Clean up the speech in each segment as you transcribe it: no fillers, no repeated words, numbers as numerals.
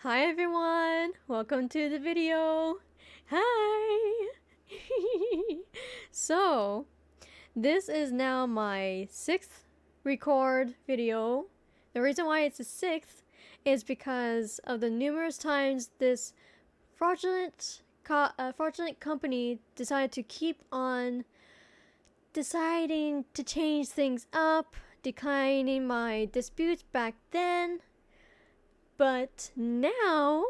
Hi everyone! Welcome to the video! Hi! So, this is now my 6th record video. The reason why it's the 6th is because of the numerous times this fraudulent company decided to keep on deciding to change things up, declining my disputes back then. But now,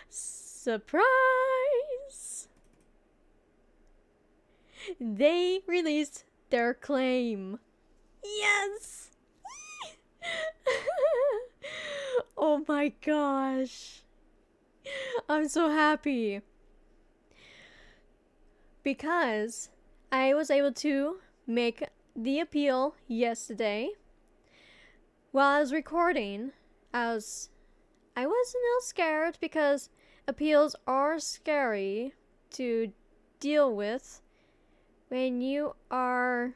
surprise! They released their claim. Yes! Oh my gosh. I'm so happy. Because I was able to make the appeal yesterday. While I was recording, I was a little scared because appeals are scary to deal with when you are,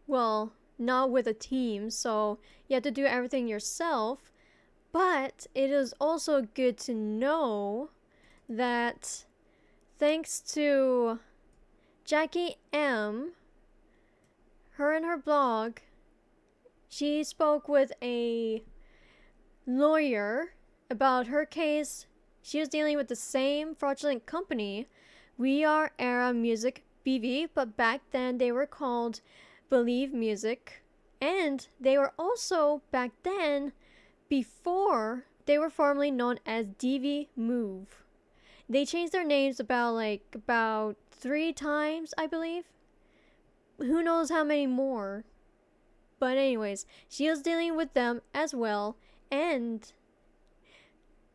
well, not with a team, so you have to do everything yourself. But it is also good to know that thanks to Jackie M, her and her blog, she spoke with a lawyer about her case. She was dealing with the same fraudulent company, We Are Era Music BV, but back then they were called Believe Music. And they were also, back then, before, they were formerly known as DV Move. They changed their names about 3 times, I believe. Who knows how many more. But anyways, she was dealing with them as well, and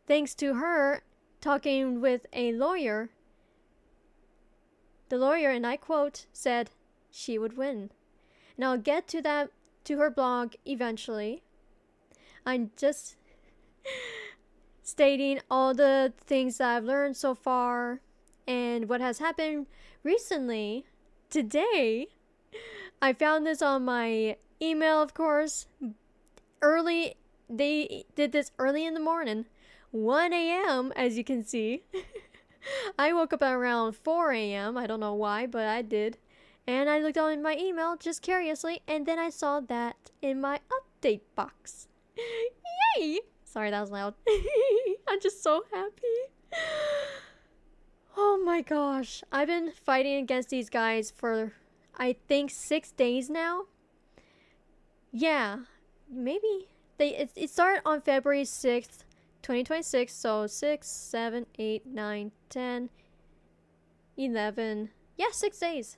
thanks to her talking with a lawyer, the lawyer, and I quote, said she would win. And I'll get to that, to her blog eventually. I'm just stating all the things that I've learned so far and what has happened recently. Today, I found this on my email, of course. They did this early in the morning, 1 a.m. as you can see. I woke up at around 4 a.m. I don't know why, but I did. And I looked on my email just curiously, and then I saw that in my update box. Yay! Sorry, that was loud. I'm just so happy. Oh my gosh. I've been fighting against these guys for, I think, 6 days now. Yeah, maybe. It started on February 6th, 2026, so 6, 7, 8, 9, 10, 11. Yeah, 6 days.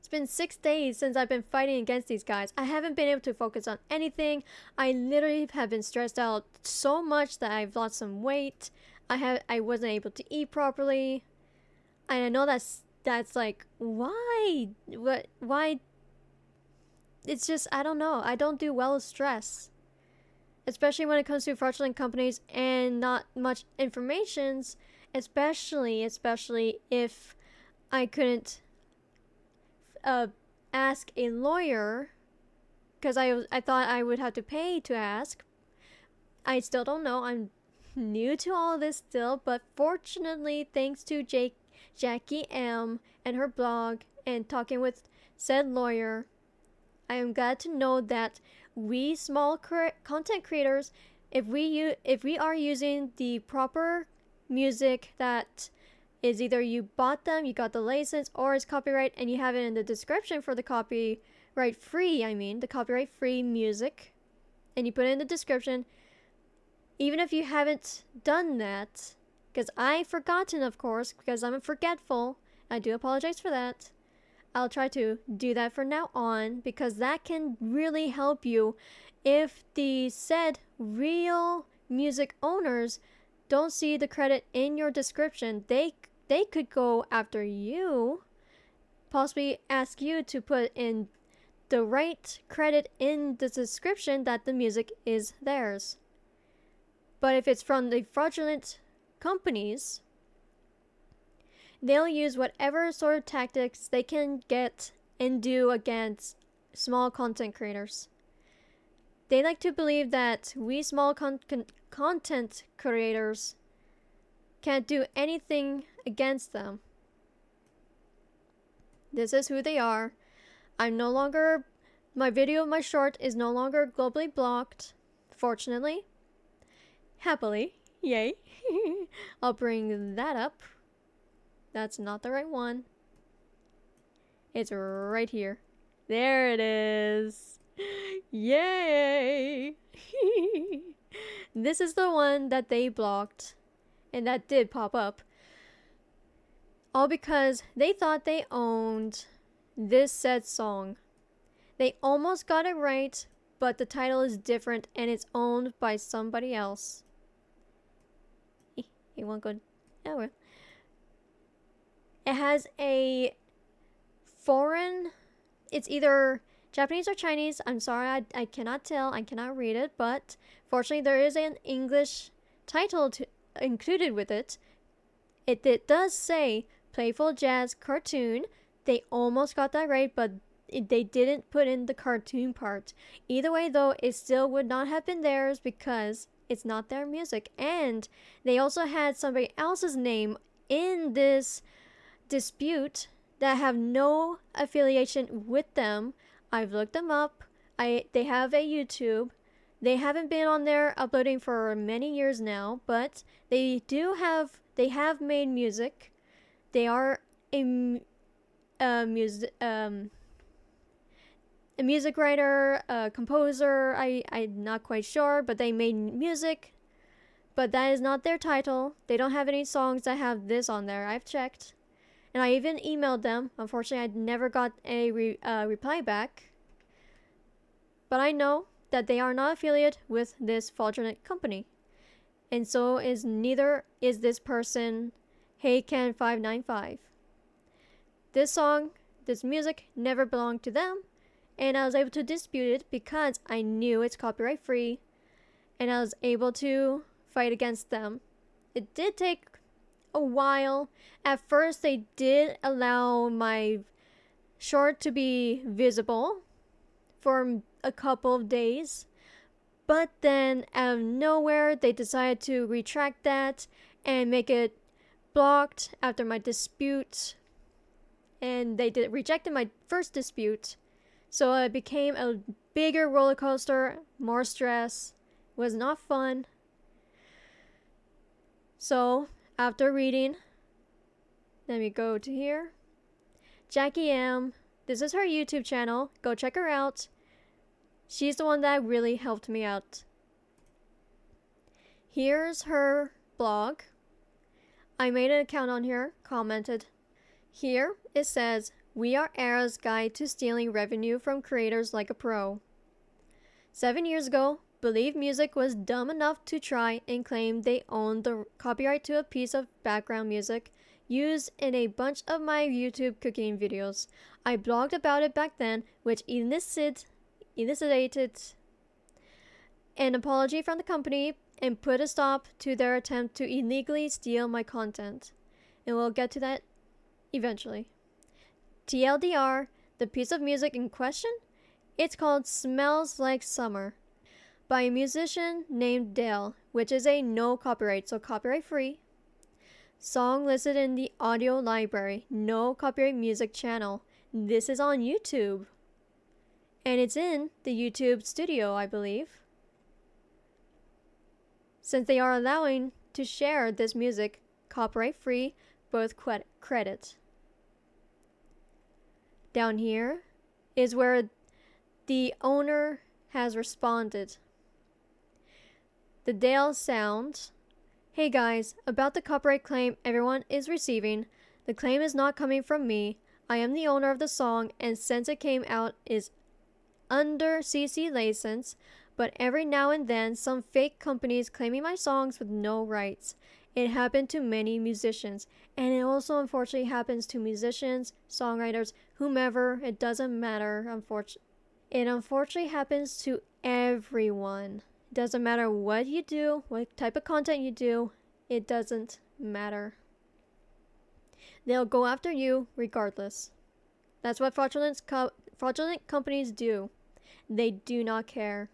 It's been 6 days since I've been fighting against these guys. I haven't been able to focus on anything. I literally have been stressed out so much that I've lost some weight. I wasn't able to eat properly. And I know that's like, why? Why? It's just, I don't know. I don't do well with stress. Especially when it comes to fraudulent companies and not much informations. Especially if I couldn't ask a lawyer. Because I thought I would have to pay to ask. I still don't know. I'm new to all of this still. But fortunately, thanks to Jackie M and her blog and talking with said lawyer, I am glad to know that we small content creators, if we are using the proper music that is either you bought them, you got the license, or it's copyright and you have it in the description for the copyright free music, and you put it in the description, even if you haven't done that, because I've forgotten, of course, because I'm forgetful, I do apologize for that. I'll try to do that from now on, because that can really help you if the said real music owners don't see the credit in your description. They could go after you, possibly ask you to put in the right credit in the description that the music is theirs. But if it's from the fraudulent companies, they'll use whatever sort of tactics they can get and do against small content creators. They like to believe that we small content creators can't do anything against them. This is who they are. I'm no longer, my video of my short is no longer globally blocked, fortunately. Happily, yay. I'll bring that up. That's not the right one. It's right here. There it is. Yay! This is the one that they blocked, and that did pop up. All because they thought they owned this said song. They almost got it right, but the title is different and it's owned by somebody else. It won't go. Oh well. It has a foreign. It's either Japanese or Chinese. I'm sorry, I cannot tell. I cannot read it, but fortunately there is an English title included with it. It does say playful jazz cartoon. They almost got that right, but they didn't put in the cartoon part. Either way though, it still would not have been theirs because it's not their music. And they also had somebody else's name in this dispute that have no affiliation with them. I've looked them up. They have a YouTube. They haven't been on there uploading for many years now, but they have made music. They are a music writer, a composer. I'm not quite sure, but they made music. But that is not their title. They don't have any songs that have this on there. I've checked. And I even emailed them. Unfortunately, I never got a reply back. But I know that they are not affiliated with this fraudulent company. And so is neither is this person, HeyCan595. This song, this music never belonged to them. And I was able to dispute it because I knew it's copyright free. And I was able to fight against them. It did take a while. At first they did allow my short to be visible for a couple of days, but then out of nowhere they decided to retract that and make it blocked after my dispute, and they rejected my first dispute, so it became a bigger roller coaster, more stress. It was not fun. So after reading, let me go to here. Jackie M. This is her YouTube channel. Go check her out. She's the one that really helped me out. Here's her blog. I made an account on here, commented. Here it says, "We are Era's guide to stealing revenue from creators like a pro." 7 years ago, Believe Music was dumb enough to try and claim they owned the copyright to a piece of background music used in a bunch of my YouTube cooking videos. I blogged about it back then, which elicited an apology from the company and put a stop to their attempt to illegally steal my content. And we'll get to that eventually. TLDR, the piece of music in question, it's called Smells Like Summer by a musician named Dale, which is a no copyright, so copyright free. Song listed in the audio library, no copyright music channel. This is on YouTube. And it's in the YouTube studio, I believe. Since they are allowing to share this music copyright free, both credit. Down here is where the owner has responded. The Dale sound. Hey guys, about the copyright claim everyone is receiving, the claim is not coming from me. I am the owner of the song, and since it came out is under CC license, but every now and then some fake companies claiming my songs with no rights. It happened to many musicians, and it also unfortunately happens to musicians, songwriters, whomever, it doesn't matter, it unfortunately happens to everyone. It doesn't matter what you do, what type of content you do, it doesn't matter. They'll go after you regardless. That's what fraudulent companies do. They do not care.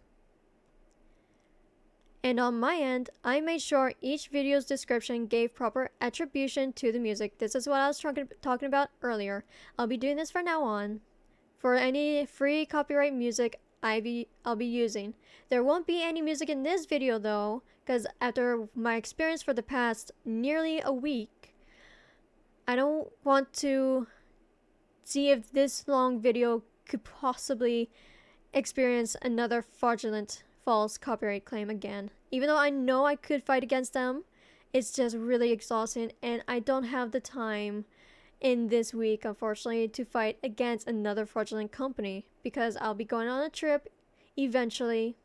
And on my end, I made sure each video's description gave proper attribution to the music. This is what I was talking about earlier. I'll be doing this from now on. For any free copyright music I'll be using. There won't be any music in this video though, because after my experience for the past nearly a week, I don't want to see if this long video could possibly experience another fraudulent false copyright claim again. Even though I know I could fight against them, it's just really exhausting and I don't have the time in this week, unfortunately, to fight against another fraudulent company because I'll be going on a trip eventually.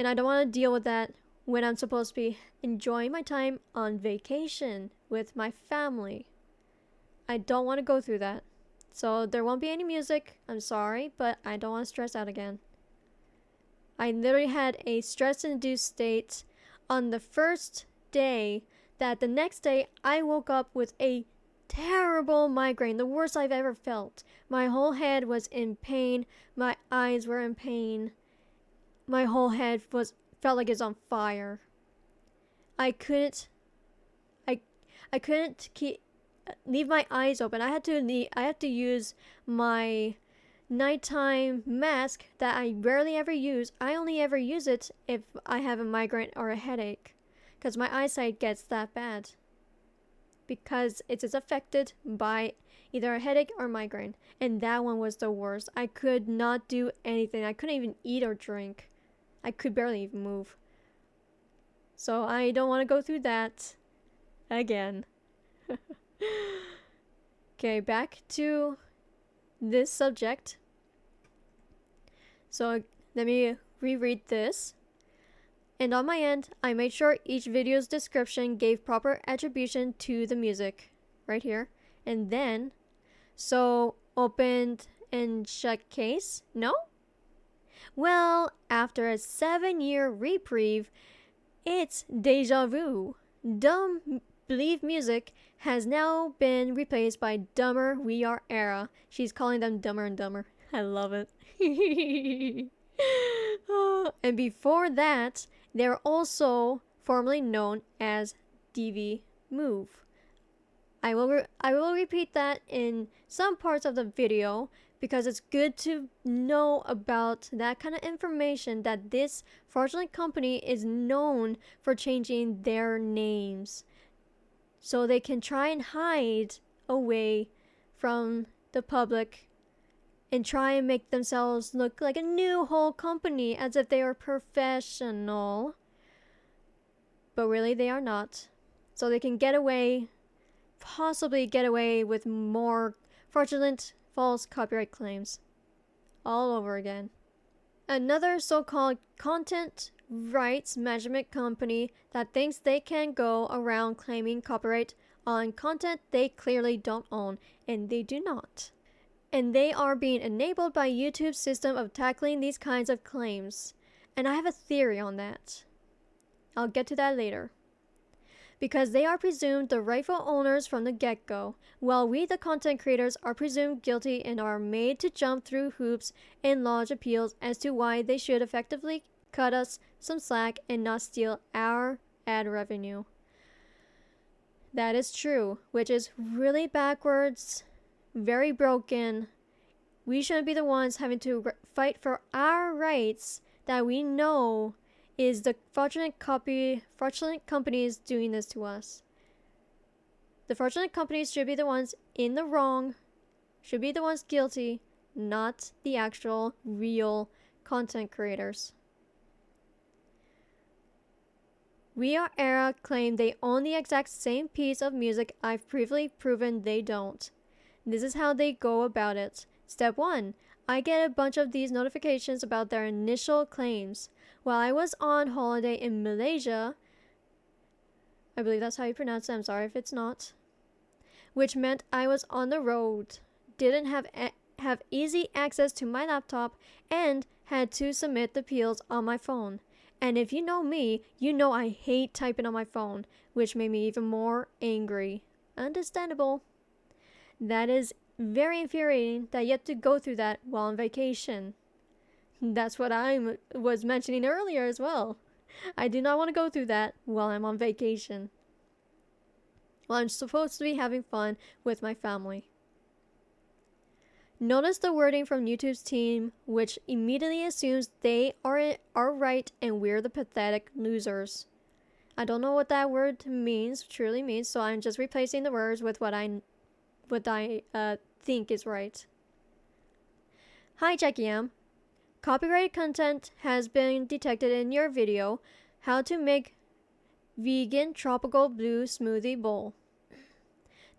And I don't want to deal with that when I'm supposed to be enjoying my time on vacation with my family. I don't want to go through that. So there won't be any music. I'm sorry, but I don't want to stress out again. I literally had a stress-induced state on the first day that the next day I woke up with a terrible migraine, the worst I've ever felt. My whole head was in pain. My eyes were in pain. My whole head felt like it's on fire. I couldn't leave my eyes open. I had to use my nighttime mask that I rarely ever use. I only ever use it if I have a migraine or a headache, because my eyesight gets that bad. Because it is affected by either a headache or migraine, and that one was the worst. I could not do anything. I couldn't even eat or drink. I could barely even move. So I don't want to go through that again. Okay, back to this subject. So let me reread this. And on my end, I made sure each video's description gave proper attribution to the music. Right here. And then, so opened and shut case? No? Well, after a 7-year reprieve, it's deja vu. Dumb Believe music has now been replaced by Dumber We Are era. She's calling them Dumber and Dumber. I love it. And before that, they're also formerly known as DV Move. I will repeat that in some parts of the video because it's good to know about that kind of information, that this fraudulent company is known for changing their names so they can try and hide away from the public and try and make themselves look like a new whole company as if they are professional. But really they are not. So they can possibly get away with more fraudulent false copyright claims all over again. Another so-called content rights management company that thinks they can go around claiming copyright on content they clearly don't own, and they do not. And they are being enabled by YouTube's system of tackling these kinds of claims. And I have a theory on that. I'll get to that later. Because they are presumed the rightful owners from the get-go, while we the content creators are presumed guilty and are made to jump through hoops and lodge appeals as to why they should effectively cut us some slack and not steal our ad revenue. That is true, which is really backwards, very broken. We shouldn't be the ones having to fight for our rights that we know is the fraudulent companies doing this to us. The fraudulent companies should be the ones in the wrong, should be the ones guilty, not the actual real content creators. We Are Era claim they own the exact same piece of music I've previously proven they don't. This is how they go about it. Step 1. I get a bunch of these notifications about their initial claims. While I was on holiday in Malaysia, I believe that's how you pronounce it, I'm sorry if it's not, which meant I was on the road, didn't have easy access to my laptop, and had to submit the appeals on my phone. And if you know me, you know I hate typing on my phone, which made me even more angry. Understandable. That is very infuriating that you have to go through that while on vacation. That's what I was mentioning earlier as well. I do not want to go through that while I'm on vacation. Well, I'm supposed to be having fun with my family. Notice the wording from YouTube's team, which immediately assumes they are right and we're the pathetic losers. I don't know what that word truly means, so I'm just replacing the words with what I think is right. Hi, Jackie M. Copyrighted content has been detected in your video, How to Make Vegan Tropical Blue Smoothie Bowl.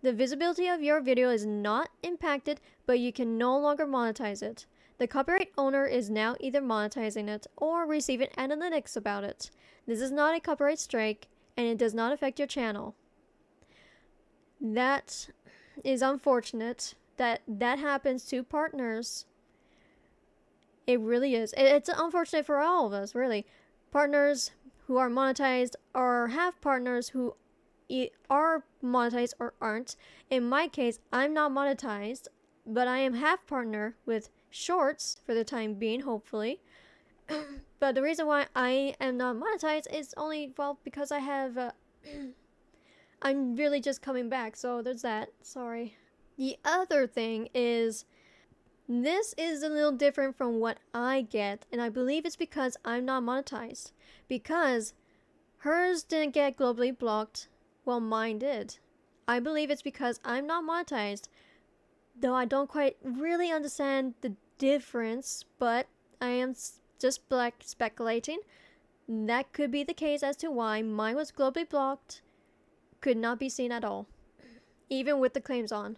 The visibility of your video is not impacted, but you can no longer monetize it. The copyright owner is now either monetizing it or receiving analytics about it. This is not a copyright strike, and it does not affect your channel. That is unfortunate that happens to partners. It really is. It's unfortunate for all of us, really. Partners who are monetized or have partners who are monetized or aren't. In my case, I'm not monetized, but I am half partner with shorts for the time being, hopefully. But the reason why I am not monetized is only, well, because I have I'm really just coming back, so there's that. Sorry. The other thing is, this is a little different from what I get, and I believe it's because I'm not monetized. Because hers didn't get globally blocked, well, mine did. I believe it's because I'm not monetized, though I don't quite really understand the difference, but I am just speculating. That could be the case as to why mine was globally blocked, could not be seen at all, even with the claims on.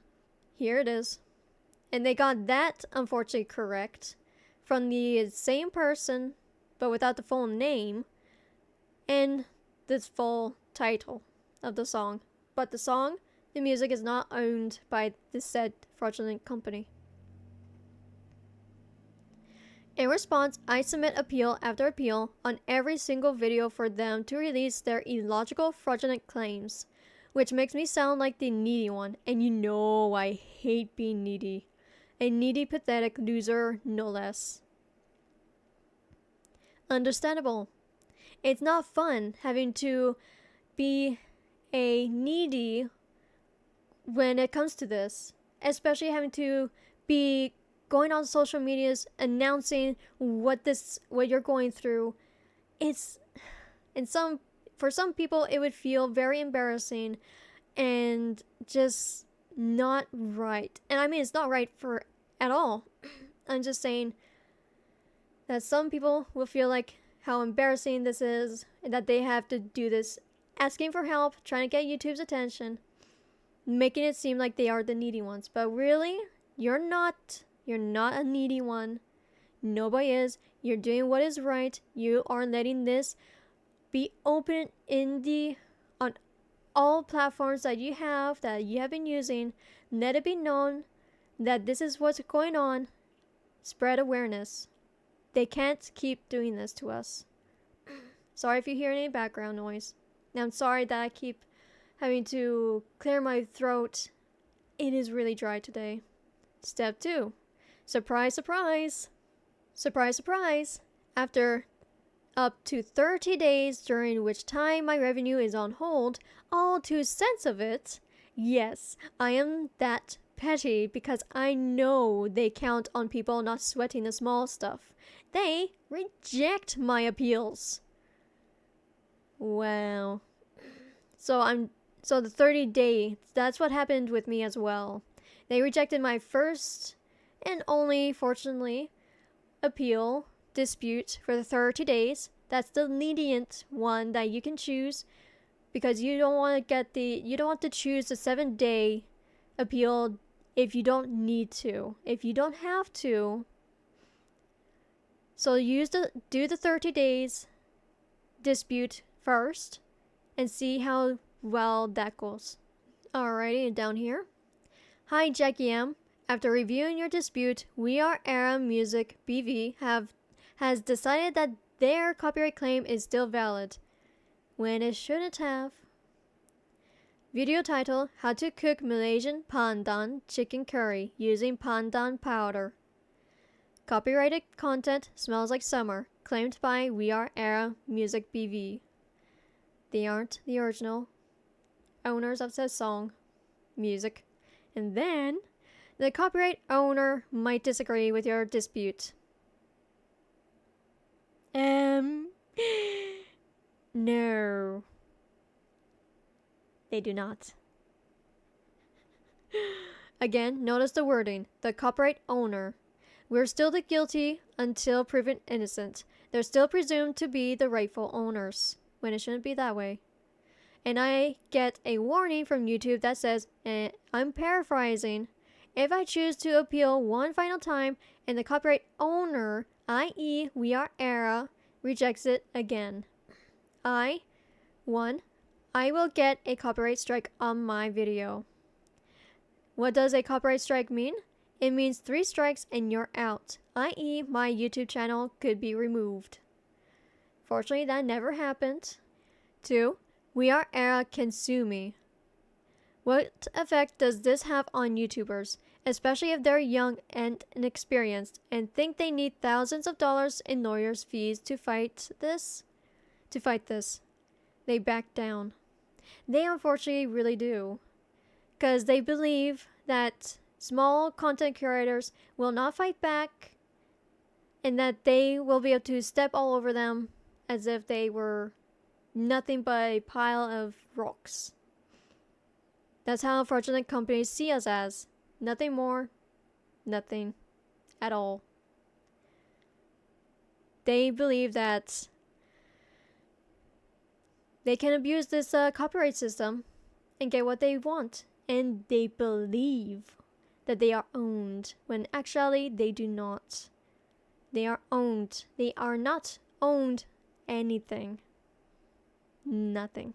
Here it is. And they got that, unfortunately, correct from the same person, but without the full name and the full title of the song. But the music is not owned by the said fraudulent company. In response, I submit appeal after appeal on every single video for them to release their illogical fraudulent claims, which makes me sound like the needy one, and you know I hate being needy. A needy, pathetic loser, no less. Understandable. It's not fun having to be a needy when it comes to this, especially having to be going on social medias announcing what you're going through. For some people it would feel very embarrassing and just not right. And I mean, it's not right at all. I'm just saying that some people will feel like how embarrassing this is, and that they have to do this, asking for help, trying to get YouTube's attention, making it seem like they are the needy ones. But really, you're not a needy one. Nobody is. You're doing what is right. You are letting this be open on all platforms that you have been using. Let it be known that this is what's going on. Spread awareness. They can't keep doing this to us. Sorry if you hear any background noise. I'm sorry that I keep having to clear my throat. It is really dry today. Step 2. Surprise, surprise. Surprise, surprise. After up to 30 days, during which time my revenue is on hold, all 2 cents of it, yes, I am that petty because I know they count on people not sweating the small stuff. They reject my appeals. Wow. So the 30-day, that's what happened with me as well. They rejected my first and only, fortunately, dispute for the 30 days. That's the lenient one that you can choose, because you don't want to choose the 7-day appeal if you don't need to, if you don't have to. So do the 30 days dispute first and see how well that goes. Alrighty, down here. Hi, Jackie M. After reviewing your dispute, We Are Era Music BV has decided that their copyright claim is still valid, when it shouldn't have. Video title: How to cook Malaysian pandan chicken curry using pandan powder. Copyrighted content smells like summer, claimed by We Are Era Music BV. They aren't the original owners of said song, music. And then, the copyright owner might disagree with your dispute. No. They do not. Again, notice the wording, the copyright owner. We're still the guilty until proven innocent. They're still presumed to be the rightful owners, when it shouldn't be that way. And I get a warning from YouTube that says, I'm paraphrasing, if I choose to appeal one final time and the copyright owner, i.e. We Are Era, rejects it again, I will get a copyright strike on my video. What does a copyright strike mean? It means 3 strikes and you're out, i.e. my YouTube channel could be removed. Fortunately, that never happened. 2. We Are Era can sue me. What effect does this have on YouTubers, especially if they're young and inexperienced and think they need thousands of dollars in lawyers' fees to fight this? They back down. They unfortunately really do. Because they believe that small content curators will not fight back and that they will be able to step all over them as if they were nothing but a pile of rocks. That's how fraudulent companies see us as. Nothing more, nothing at all. They believe that they can abuse this copyright system and get what they want. And they believe that they are owned, when actually they do not. They are owned. They are not owned anything. Nothing.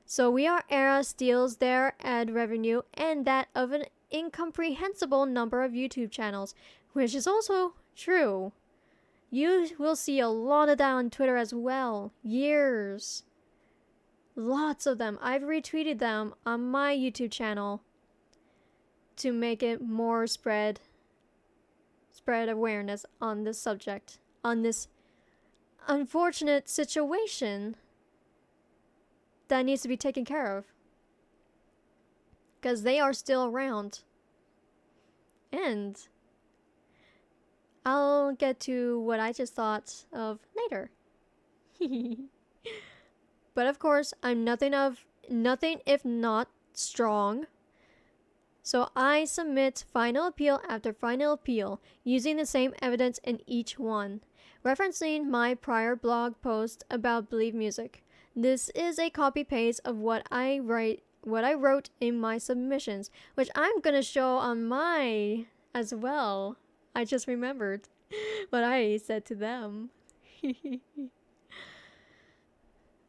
So We Are Era steals their ad revenue and that of an incomprehensible number of YouTube channels, which is also true. You will see a lot of that on Twitter as well. Years. Lots of them. I've retweeted them on my YouTube channel to make it more spread awareness on this subject, on this unfortunate situation that needs to be taken care of. Because they are still around. And I'll get to what I just thought of later. But of course, I'm nothing if not strong. So I submit final appeal after final appeal, using the same evidence in each one, referencing my prior blog post about Believe Music. This is a copy-paste of what I wrote in my submissions, which I'm gonna show on my as well. I just remembered what I said to them.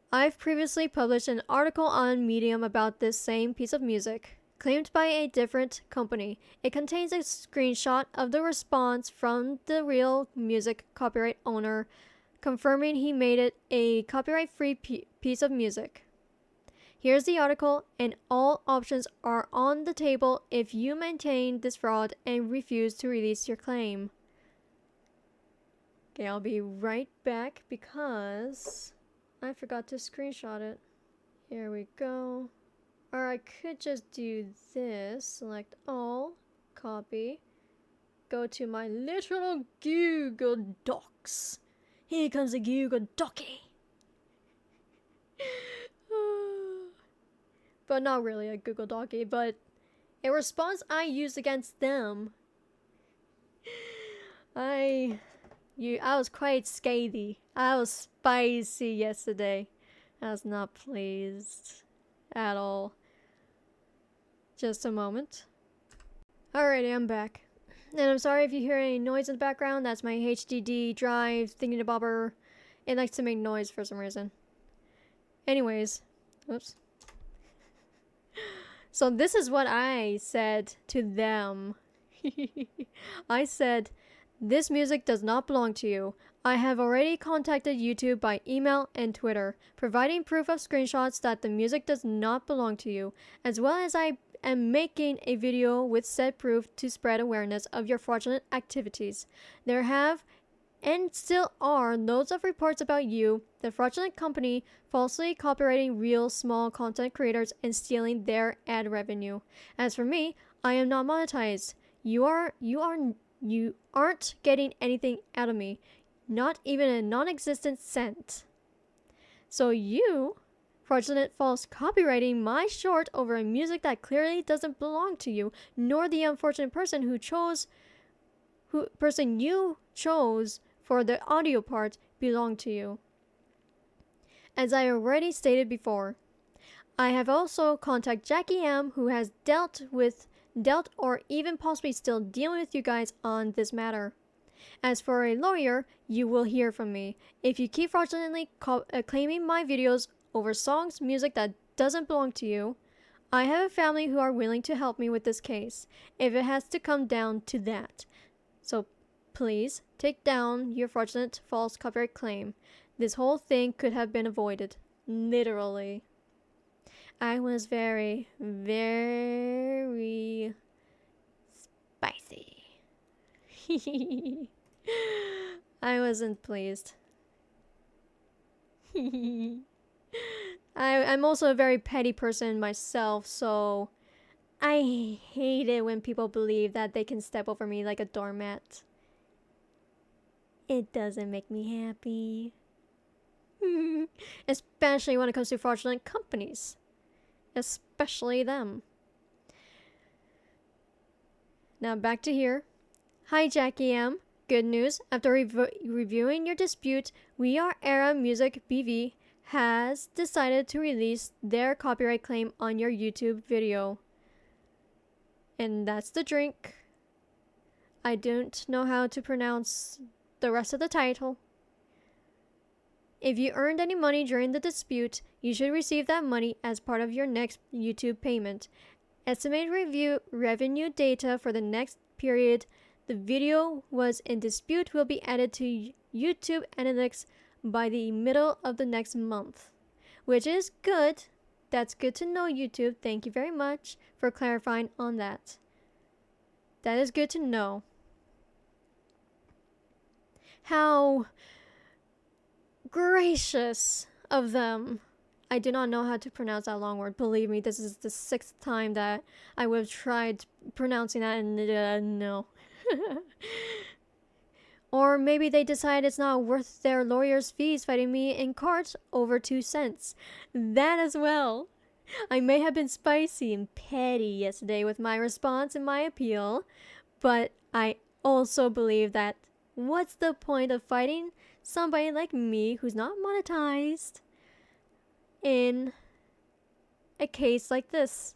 I've previously published an article on Medium about this same piece of music, claimed by a different company. It contains a screenshot of the response from the real music copyright owner, confirming he made it a copyright-free piece of music. Here's the article, and all options are on the table if you maintain this fraud and refuse to release your claim. Okay, I'll be right back because I forgot to screenshot it. Here we go. Or I could just do this, select all, copy, go to my little Google Docs. Here comes the Google Docky. But not really a Google Docky, but a response I used against them. I was quite scathy. I was spicy yesterday. I was not pleased at all. Just a moment. Alrighty, I'm back. And I'm sorry if you hear any noise in the background. That's my HDD drive thingy-bobber. It likes to make noise for some reason. Anyways. Oops. So this is what I said to them. I said, "This music does not belong to you. I have already contacted YouTube by email and Twitter, providing proof of screenshots that the music does not belong to you, as well as am making a video with said proof to spread awareness of your fraudulent activities. There have and still are loads of reports about you, the fraudulent company, falsely copyrighting real small content creators and stealing their ad revenue. As for me, I am not monetized. You aren't getting anything out of me, not even a non-existent cent. So you, fraudulent false copywriting my short over a music that clearly doesn't belong to you, nor the unfortunate person you chose for the audio part belong to you. As I already stated before, I have also contacted Jackie M, who has dealt or even possibly still dealing with you guys on this matter. As for a lawyer, you will hear from me. If you keep fraudulently claiming my videos over songs, music that doesn't belong to you, I have a family who are willing to help me with this case, if it has to come down to that. So please take down your fraudulent false copyright claim. This whole thing could have been avoided. Literally. I was very, very spicy. I wasn't pleased. I'm also a very petty person myself, so I hate it when people believe that they can step over me like a doormat. It doesn't make me happy. Especially when it comes to fraudulent companies. Especially them. Now back to here. Hi Jackie M. Good news. After reviewing your dispute, We Are Era Music BV has decided to release their copyright claim on your YouTube video. And that's the drink. I don't know how to pronounce the rest of the title. If you earned any money during the dispute, you should receive that money as part of your next YouTube payment. Estimated revenue data for the next period the video was in dispute will be added to YouTube Analytics by the middle of the next month. Which is good. That's good to know, YouTube. Thank you very much for clarifying on that. That is good to know. How gracious of them. I do not know how to pronounce that long word. Believe me, this is the 6th time that I would have tried pronouncing that and no. Or maybe they decide it's not worth their lawyer's fees fighting me in court over 2 cents. That as well. I may have been spicy and petty yesterday with my response and my appeal, but I also believe that what's the point of fighting somebody like me who's not monetized in a case like this?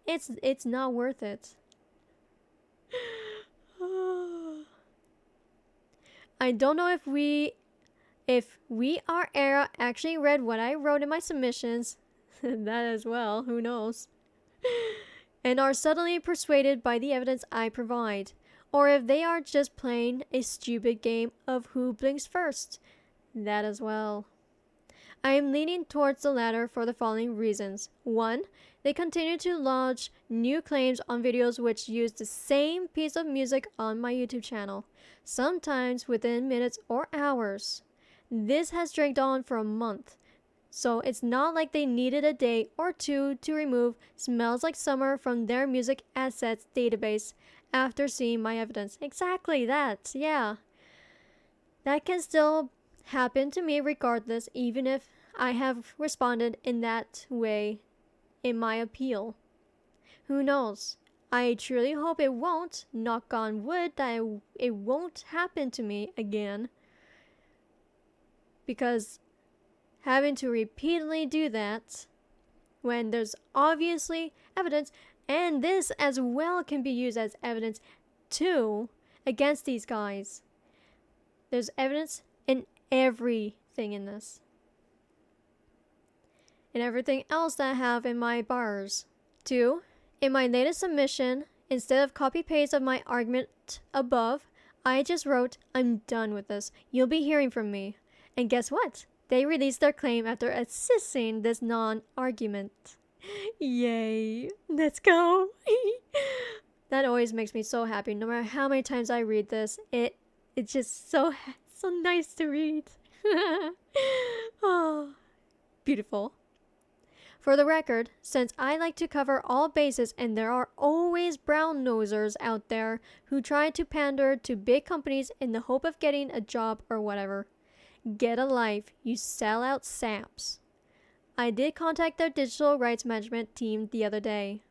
It's not worth it. I don't know if We Are Era actually read what I wrote in my submissions. That as well, who knows? And are suddenly persuaded by the evidence I provide. Or if they are just playing a stupid game of who blinks first. That as well. I am leaning towards the latter for the following reasons. 1. They continue to lodge new claims on videos which use the same piece of music on my YouTube channel, sometimes within minutes or hours. This has dragged on for a month, so it's not like they needed a day or two to remove Smells Like Summer from their music assets database after seeing my evidence. Exactly that, yeah. That can still happen to me regardless, even if I have responded in that way in my appeal. Who knows? I truly hope it won't, knock on wood, that it won't happen to me again. Because having to repeatedly do that when there's obviously evidence, and this as well can be used as evidence too against these guys. There's evidence in everything in this. And everything else that I have in my bars. 2. In my latest submission, instead of copy-paste of my argument above, I just wrote, I'm done with this. You'll be hearing from me. And guess what? They released their claim after assessing this non-argument. Yay. Let's go. That always makes me so happy. No matter how many times I read this, it's just so nice to read. Oh, beautiful. For the record, since I like to cover all bases and there are always brown nosers out there who try to pander to big companies in the hope of getting a job or whatever, get a life, you sellout saps. I did contact their digital rights management team the other day.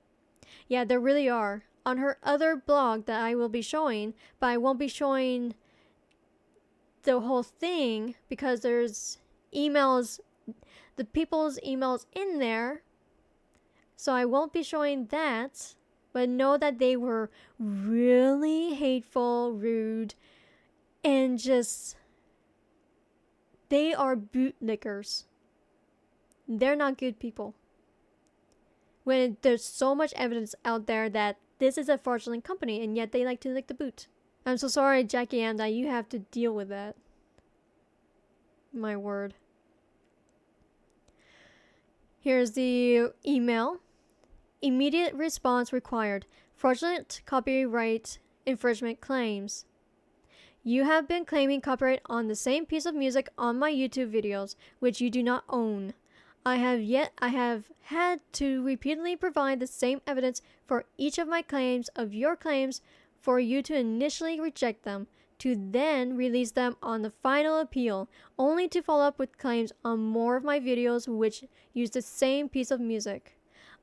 Yeah, there really are. On her other blog that I will be showing, but I won't be showing the whole thing because there's emails, the people's emails in there. So I won't be showing that, but know that they were really hateful, rude, and just, they are bootlickers. They're not good people. When there's so much evidence out there that this is a fraudulent company and yet they like to lick the boot. I'm so sorry, Jackie Ann, that you have to deal with that. My word. Here's the email. Immediate response required. Fraudulent copyright infringement claims. You have been claiming copyright on the same piece of music on my YouTube videos, which you do not own. I have had to repeatedly provide the same evidence for each of my claims of your claims for you to initially reject them, to then release them on the final appeal, only to follow up with claims on more of my videos which use the same piece of music.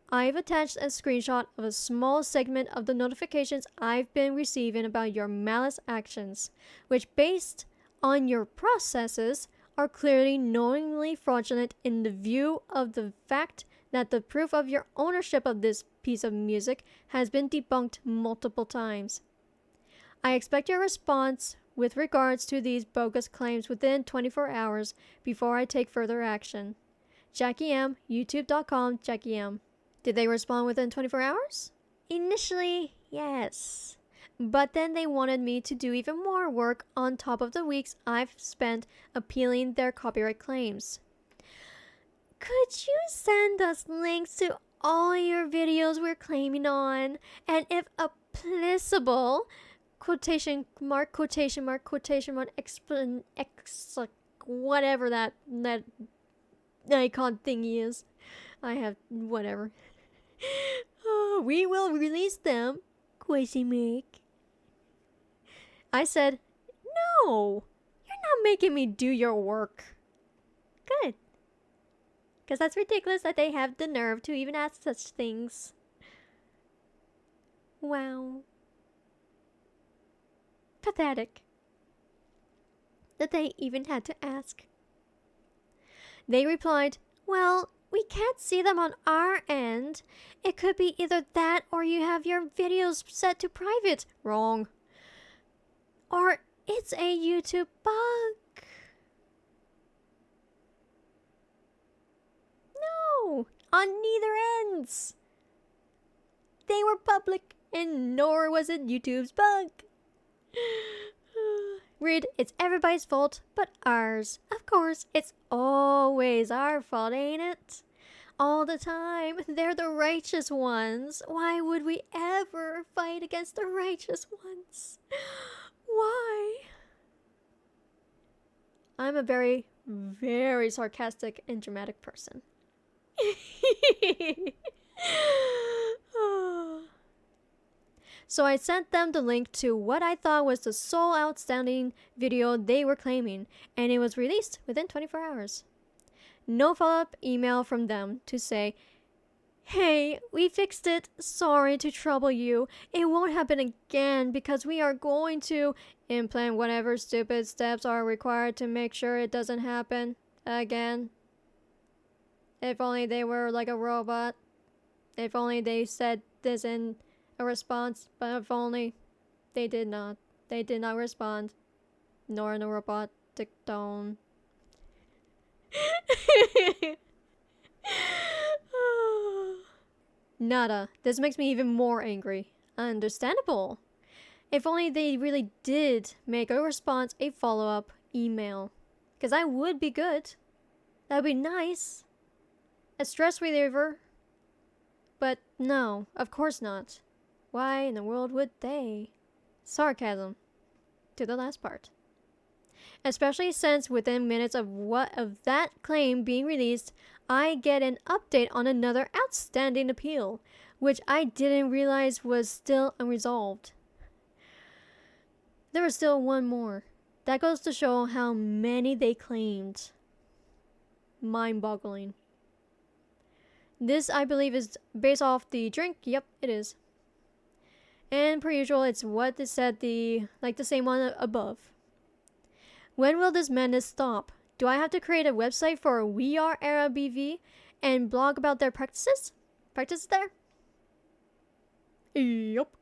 I've attached a screenshot of a small segment of the notifications I've been receiving about your malice actions, which based on your processes are clearly knowingly fraudulent in the view of the fact that the proof of your ownership of this piece of music has been debunked multiple times. I expect your response with regards to these bogus claims within 24 hours before I take further action. Jackie M, youtube.com, Jackie M. Did they respond within 24 hours? Initially, yes. But then they wanted me to do even more work on top of the weeks I've spent appealing their copyright claims. Could you send us links to all your videos we're claiming on? And if applicable, quotation mark, whatever that icon thingy is. I have whatever. We will release them. Question mark. I said, no, you're not making me do your work. Good. Because that's ridiculous that they have the nerve to even ask such things. Wow. Pathetic. That they even had to ask. They replied, well, we can't see them on our end. It could be either that or you have your videos set to private. Wrong. Or it's a YouTube bug. No, on neither ends. They were public and nor was it YouTube's bug. Read, it's everybody's fault but ours. Of course, it's always our fault, ain't it? All the time. They're the righteous ones. Why would we ever fight against the righteous ones? Why? I'm a very, very sarcastic and dramatic person. So I sent them the link to what I thought was the sole outstanding video they were claiming, and it was released within 24 hours. No follow-up email from them to say, hey, we fixed it. Sorry to trouble you. It won't happen again because we are going to implement whatever stupid steps are required to make sure it doesn't happen again. If only they were like a robot. If only they said this in a response, but if only they did not. They did not respond, nor in a robotic tone. Nada. This makes me even more angry. Understandable. If only they really did make a response a follow-up email. Because that would be good. That would be nice. A stress reliever. But no, of course not. Why in the world would they? Sarcasm. To the last part. Especially since within minutes of that claim being released, I get an update on another outstanding appeal, which I didn't realize was still unresolved. There was still one more. That goes to show how many they claimed. Mind-boggling. This, I believe, is based off the drink. Yep, it is. And per usual, it's what is said the same one above. When will this madness stop? Do I have to create a website for We Are Era BV and blog about their practices? Practices there? Yup.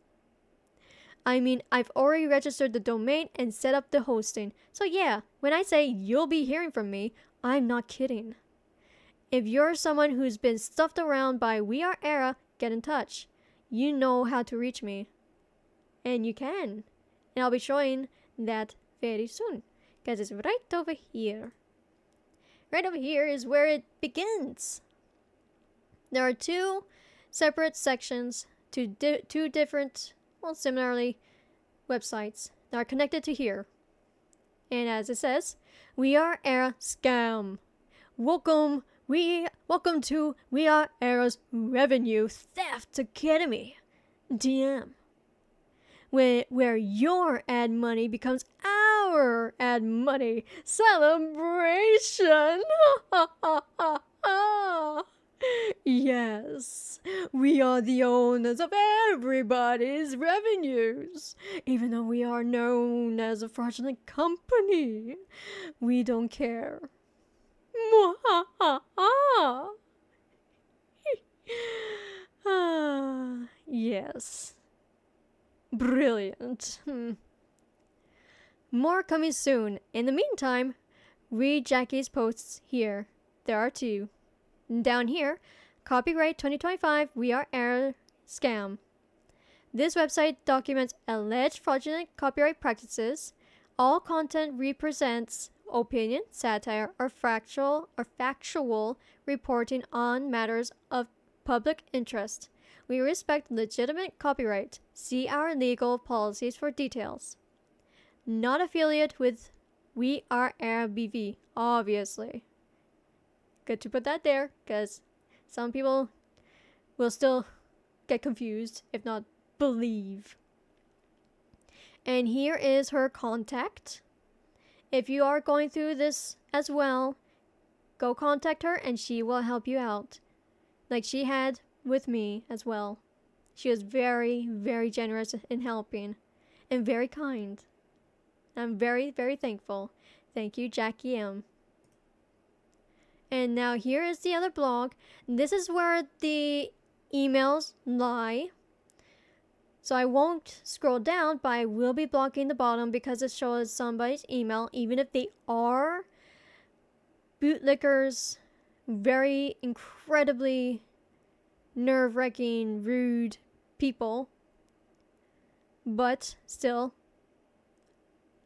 I mean, I've already registered the domain and set up the hosting. So yeah, when I say you'll be hearing from me, I'm not kidding. If you're someone who's been stuffed around by We Are Era, get in touch. You know how to reach me. And you can. And I'll be showing that very soon. Because it's right over here. Right over here is where it begins. There are two separate sections to two different, well, similarly, websites that are connected to here. And as it says, We Are Era Scam. Welcome to We Are Era's Revenue Theft Academy. DM. Where your ad money becomes our ad money. Celebration! Yes, we are the owners of everybody's revenues. Even though we are known as a fraudulent company, we don't care. Yes. Brilliant. More coming soon. In the meantime, read Jackie's posts here. There are two. Down here, copyright 2025 We Are Era Scam. This website documents alleged fraudulent copyright practices. All content represents opinion, satire, or factual reporting on matters of public interest. We respect legitimate copyright. See our legal policies for details. Not affiliate with We Are Era BV, obviously. Good to put that there, because some people will still get confused, if not believe. And here is her contact. If you are going through this as well, go contact her and she will help you out. Like she had with me as well. She was very, very generous in helping and very kind. I'm very, very thankful. Thank you, Jackie M. And now here is the other blog. This is where the emails lie. So I won't scroll down, but I will be blocking the bottom because it shows somebody's email, even if they are bootlickers, very incredibly nerve-wracking, rude people. But still,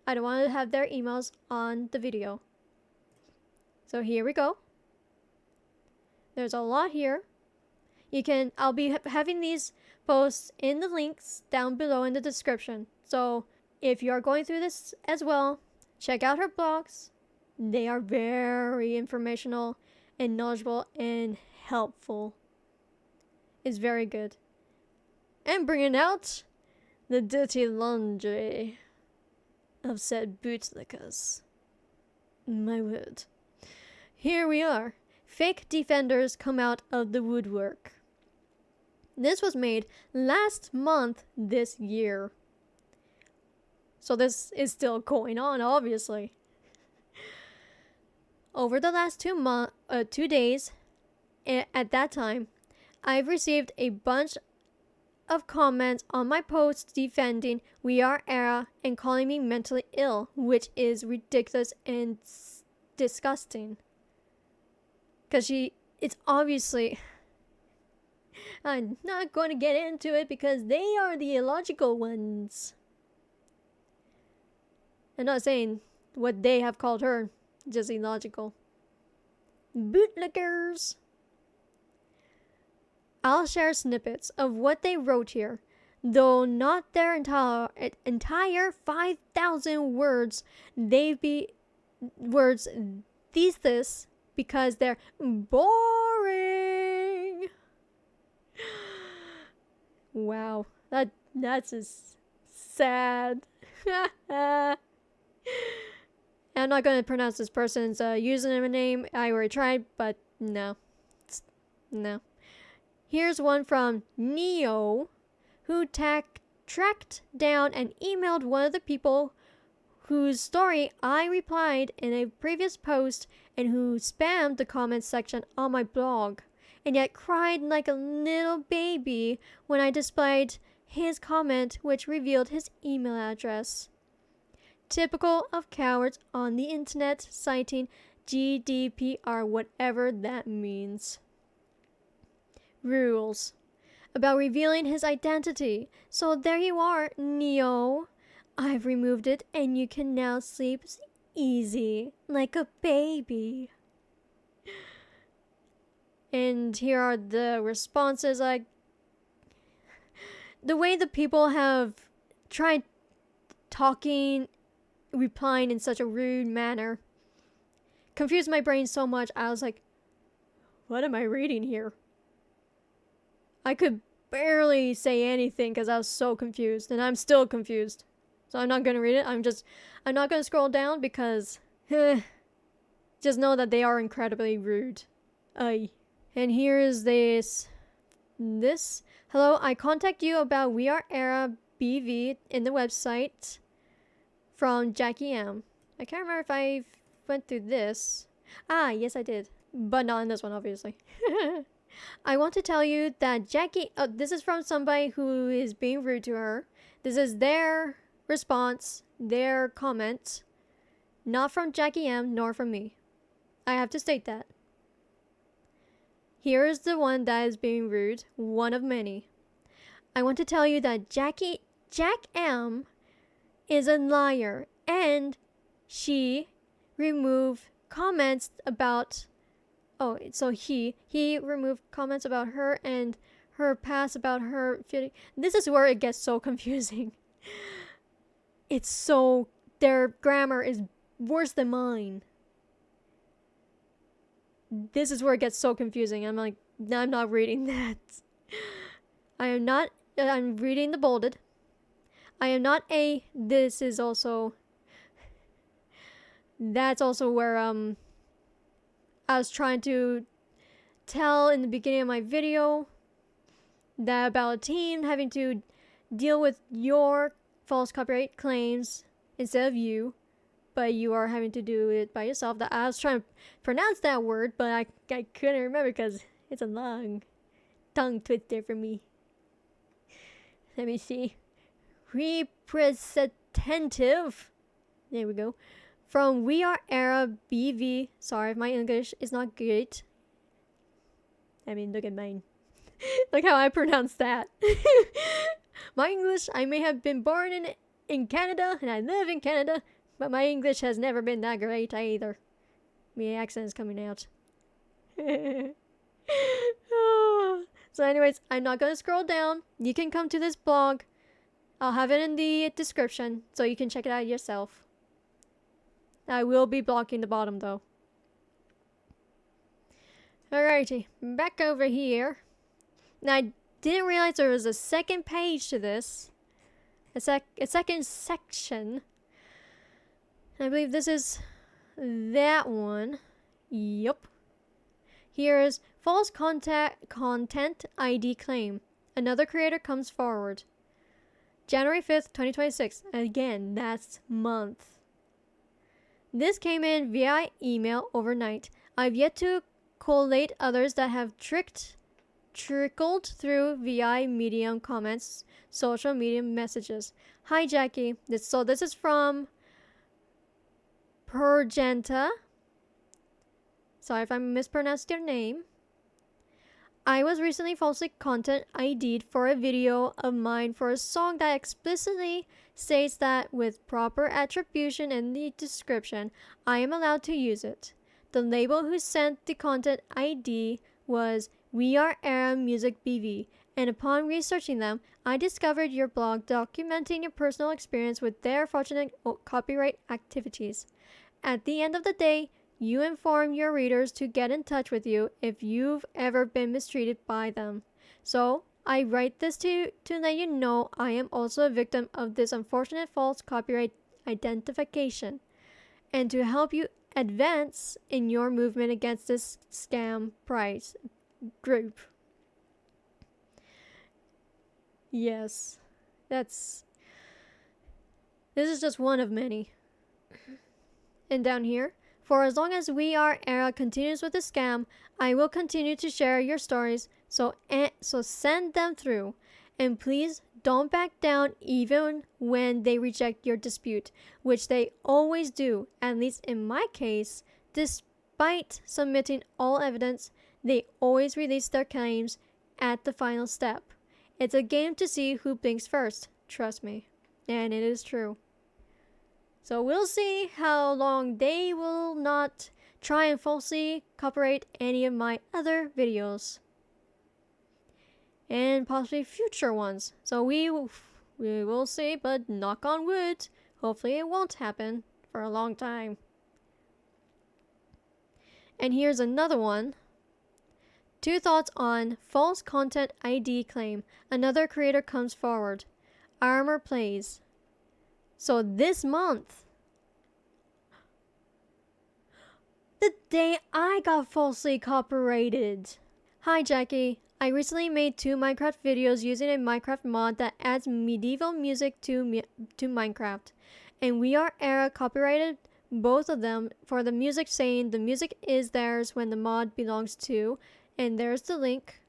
I don't want to have their emails on the video. So here we go. There's a lot here. I'll be having these posts in the links down below in the description. So if you are going through this as well, check out her blogs. They are very informational and knowledgeable and helpful. It's very good. And bringing out the dirty laundry of said bootlickers. My word. Here we are. Fake defenders come out of the woodwork. This was made last month this year. So this is still going on, obviously. Over the last 2 days, at that time, I've received a bunch of comments on my posts defending We Are Era and calling me mentally ill, which is ridiculous and disgusting. Because it's obviously... I'm not going to get into it because they are the illogical ones. I'm not saying what they have called her, just illogical. Bootlickers. I'll share snippets of what they wrote here, though not their entire 5,000 words. Words thesis because they're boring. Wow, that's just sad. I'm not going to pronounce this person's username and name. I already tried, but no. No. Here's one from Neo, who tracked down and emailed one of the people whose story I replied in a previous post and who spammed the comments section on my blog, and yet cried like a little baby when I displayed his comment, which revealed his email address. Typical of cowards on the internet, citing GDPR, whatever that means. Rules about revealing his identity. So there you are, Neo. I've removed it and you can now sleep easy like a baby. And here are the responses. Like, the way the people have tried replying in such a rude manner confused my brain so much. I was like, what am I reading here? I could barely say anything because I was so confused, and I'm still confused. So I'm not going to read it. I'm not going to scroll down because just know that they are incredibly rude. And here is this. Hello, I contact you about We Are Era BV in the website from Jackie M. I can't remember if I went through this. Yes I did. But not in this one, obviously. I want to tell you that Jackie... this is from somebody who is being rude to her. This is their response, their comment. Not from Jackie M, nor from me. I have to state that. Here is the one that is being rude. One of many. I want to tell you that Jack M is a liar, and she removed comments about... so he removed comments about her and her past about her feeling. This is where it gets so confusing. Their grammar is worse than mine. This is where it gets so confusing. I'm like, I'm not reading that. I'm reading the bolded. I am not a... This is also... That's also where, I was trying to tell in the beginning of my video that about a team having to deal with your false copyright claims instead of you, but you are having to do it by yourself. That I was trying to pronounce that word, but I couldn't remember because it's a long tongue twister for me. Let me see. Representative. There we go. From We Are Era BV. Sorry if my English is not great. I mean, look at mine. Look how I pronounce that. My English, I may have been born in Canada, and I live in Canada, but my English has never been that great either. My accent is coming out. So anyways, I'm not going to scroll down. You can come to this blog. I'll have it in the description, so you can check it out yourself. I will be blocking the bottom though. Alrighty, back over here. Now I didn't realize there was a second page to this. A second section. I believe this is that one. Yup. Here is false content ID claim. Another creator comes forward. January 5th, 2026. Again, that's month. This came in via email overnight. I've yet to collate others that have trickled through via Medium comments, social media messages. Hi Jackie. This is from Pergenta. Sorry if I mispronounced your name. I was recently falsely content ID'd for a video of mine for a song that explicitly states that with proper attribution in the description, I am allowed to use it. The label who sent the content ID was We Are Era Music BV, and upon researching them, I discovered your blog documenting your personal experience with their fraudulent copyright activities. At the end of the day, you inform your readers to get in touch with you if you've ever been mistreated by them. So, I write this to let you know I am also a victim of this unfortunate false copyright identification, and to help you advance in your movement against this scam price group. Yes, this is just one of many. And down here, for as long as We Are Era continues with the scam, I will continue to share your stories, so send them through. And please don't back down even when they reject your dispute, which they always do, at least in my case. Despite submitting all evidence, they always release their claims at the final step. It's a game to see who blinks first, trust me. And it is true. So we'll see how long they will not try and falsely copyright any of my other videos. And possibly future ones. So we will see, but knock on wood, hopefully it won't happen for a long time. And here's another one. 2 thoughts on false content ID claim. Another creator comes forward. Armor plays. So this month, the day I got falsely copyrighted. Hi Jackie, I recently made 2 Minecraft videos using a Minecraft mod that adds medieval music to Minecraft. And We Are Era copyrighted both of them for the music, saying the music is theirs when the mod belongs to, and there's the link.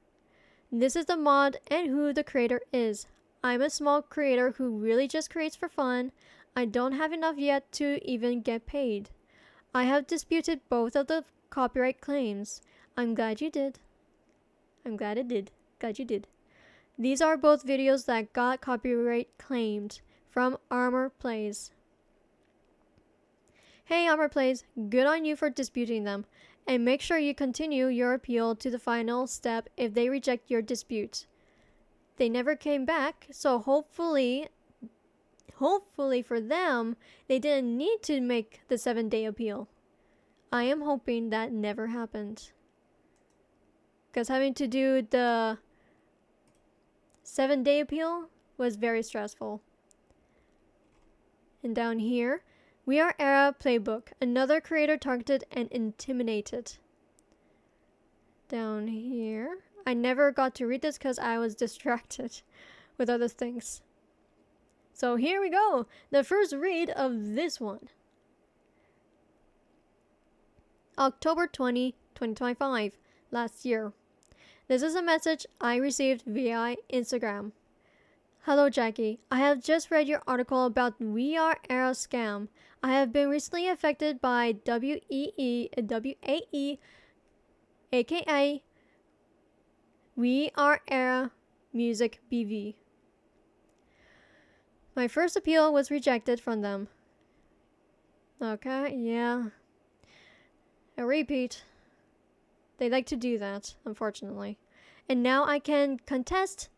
This is the mod and who the creator is. I'm a small creator who really just creates for fun. I don't have enough yet to even get paid. I have disputed both of the copyright claims. I'm glad you did. I'm glad it did. Glad you did. These are both videos that got copyright claimed from Armor Plays. Hey Armor Plays, good on you for disputing them. And make sure you continue your appeal to the final step if they reject your dispute. They never came back, so hopefully for them, they didn't need to make the 7-day appeal. I am hoping that never happened. Because having to do the 7-day appeal was very stressful. And down here, We Are Era Playbook. Another creator targeted and intimidated. Down here, I never got to read this because I was distracted with other things. So here we go. The first read of this one. October 20, 2025. Last year. This is a message I received via Instagram. Hello Jackie, I have just read your article about We Are Era scam. I have been recently affected by WAE, aka We Are Era Music BV. My first appeal was rejected from them. Okay, yeah. A repeat. They like to do that, unfortunately. And now I can contest,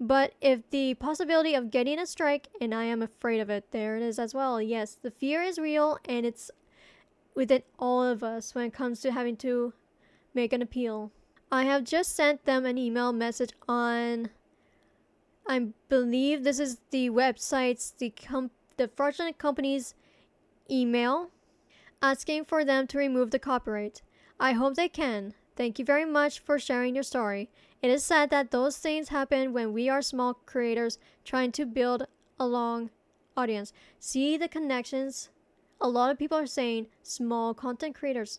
but if the possibility of getting a strike, and I am afraid of it, there it is as well. Yes, the fear is real, and it's within all of us when it comes to having to make an appeal. I have just sent them an email message on, I believe this is the website's, the fraudulent company's email, asking for them to remove the copyright. I hope they can. Thank you very much for sharing your story. It is sad that those things happen when we are small creators trying to build a long audience. See the connections? A lot of people are saying small content creators.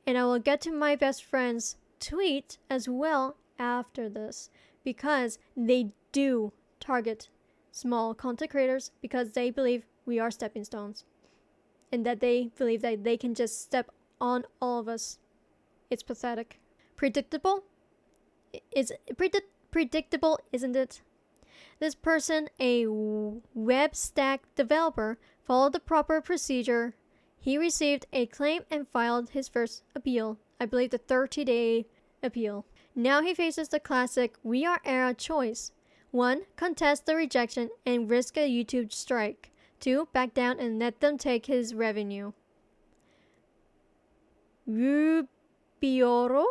And I will get to my best friend's tweet as well after this, because they do target small content creators because they believe we are stepping stones. And that they believe that they can just step on all of us. It's pathetic. Predictable? Predictable, isn't it? This person, a web stack developer, followed the proper procedure. He received a claim and filed his first appeal. I believe the 30-day appeal. Now he faces the classic We Are era choice. 1. Contest the rejection and risk a YouTube strike. 2. Back down and let them take his revenue. Rubioro,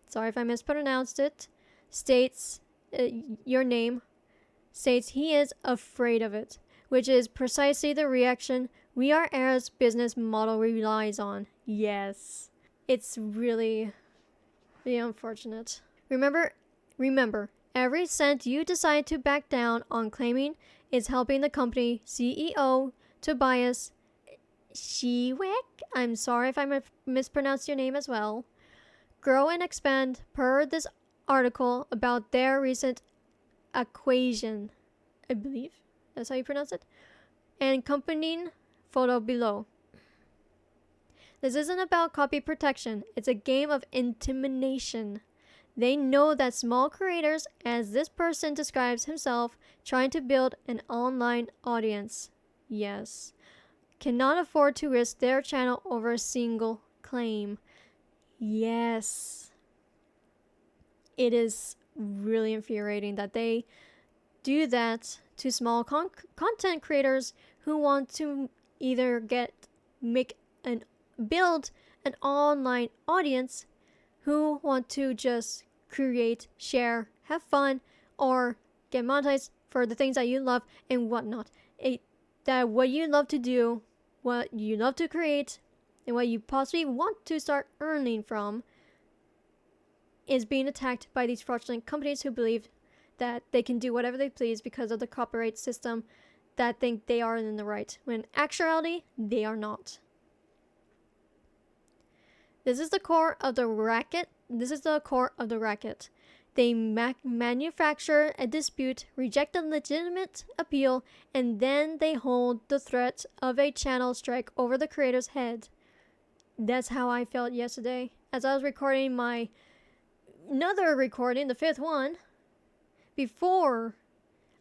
sorry if I mispronounced it, states your name, states he is afraid of it, which is precisely the reaction We Are Era's business model relies on. Yes, it's really unfortunate. Remember, every cent you decide to back down on claiming is helping the company CEO Tobias Shiwek, I'm sorry if I mispronounced your name as well, grow and expand per this article about their recent acquisition, I believe that's how you pronounce it, and accompanying photo below. This isn't about copy protection, it's a game of intimidation. They know that small creators, as this person describes himself, trying to build an online audience, yes, cannot afford to risk their channel over a single claim. Yes. It is really infuriating that they do that to small content creators who want to either build an online audience, who want to just create, share, have fun, or get monetized for the things that you love and whatnot. That what you love to do, what you love to create, and what you possibly want to start earning from is being attacked by these fraudulent companies who believe that they can do whatever they please because of the copyright system, that think they are in the right, when in actuality, they are not. This is the core of the racket. They manufacture a dispute, reject a legitimate appeal, and then they hold the threat of a channel strike over the creator's head. That's how I felt yesterday as I was recording another recording, the 5th one, before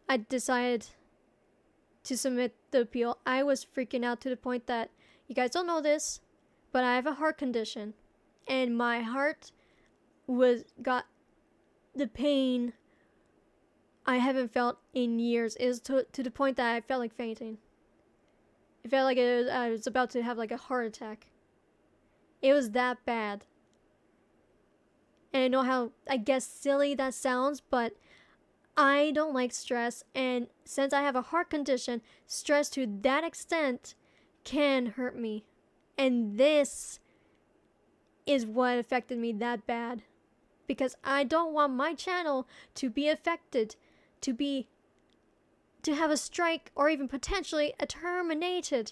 I decided to submit the appeal. I was freaking out to the point that, you guys don't know this, but I have a heart condition, and my heart got the pain I haven't felt in years. Is to the point that I felt like fainting. It felt like I was about to have like a heart attack. It was that bad. And I know how, I guess, silly that sounds, but I don't like stress, and since I have a heart condition, stress to that extent can hurt me. And this is what affected me that bad. Because I don't want my channel to be affected, to have a strike, or even potentially a termination.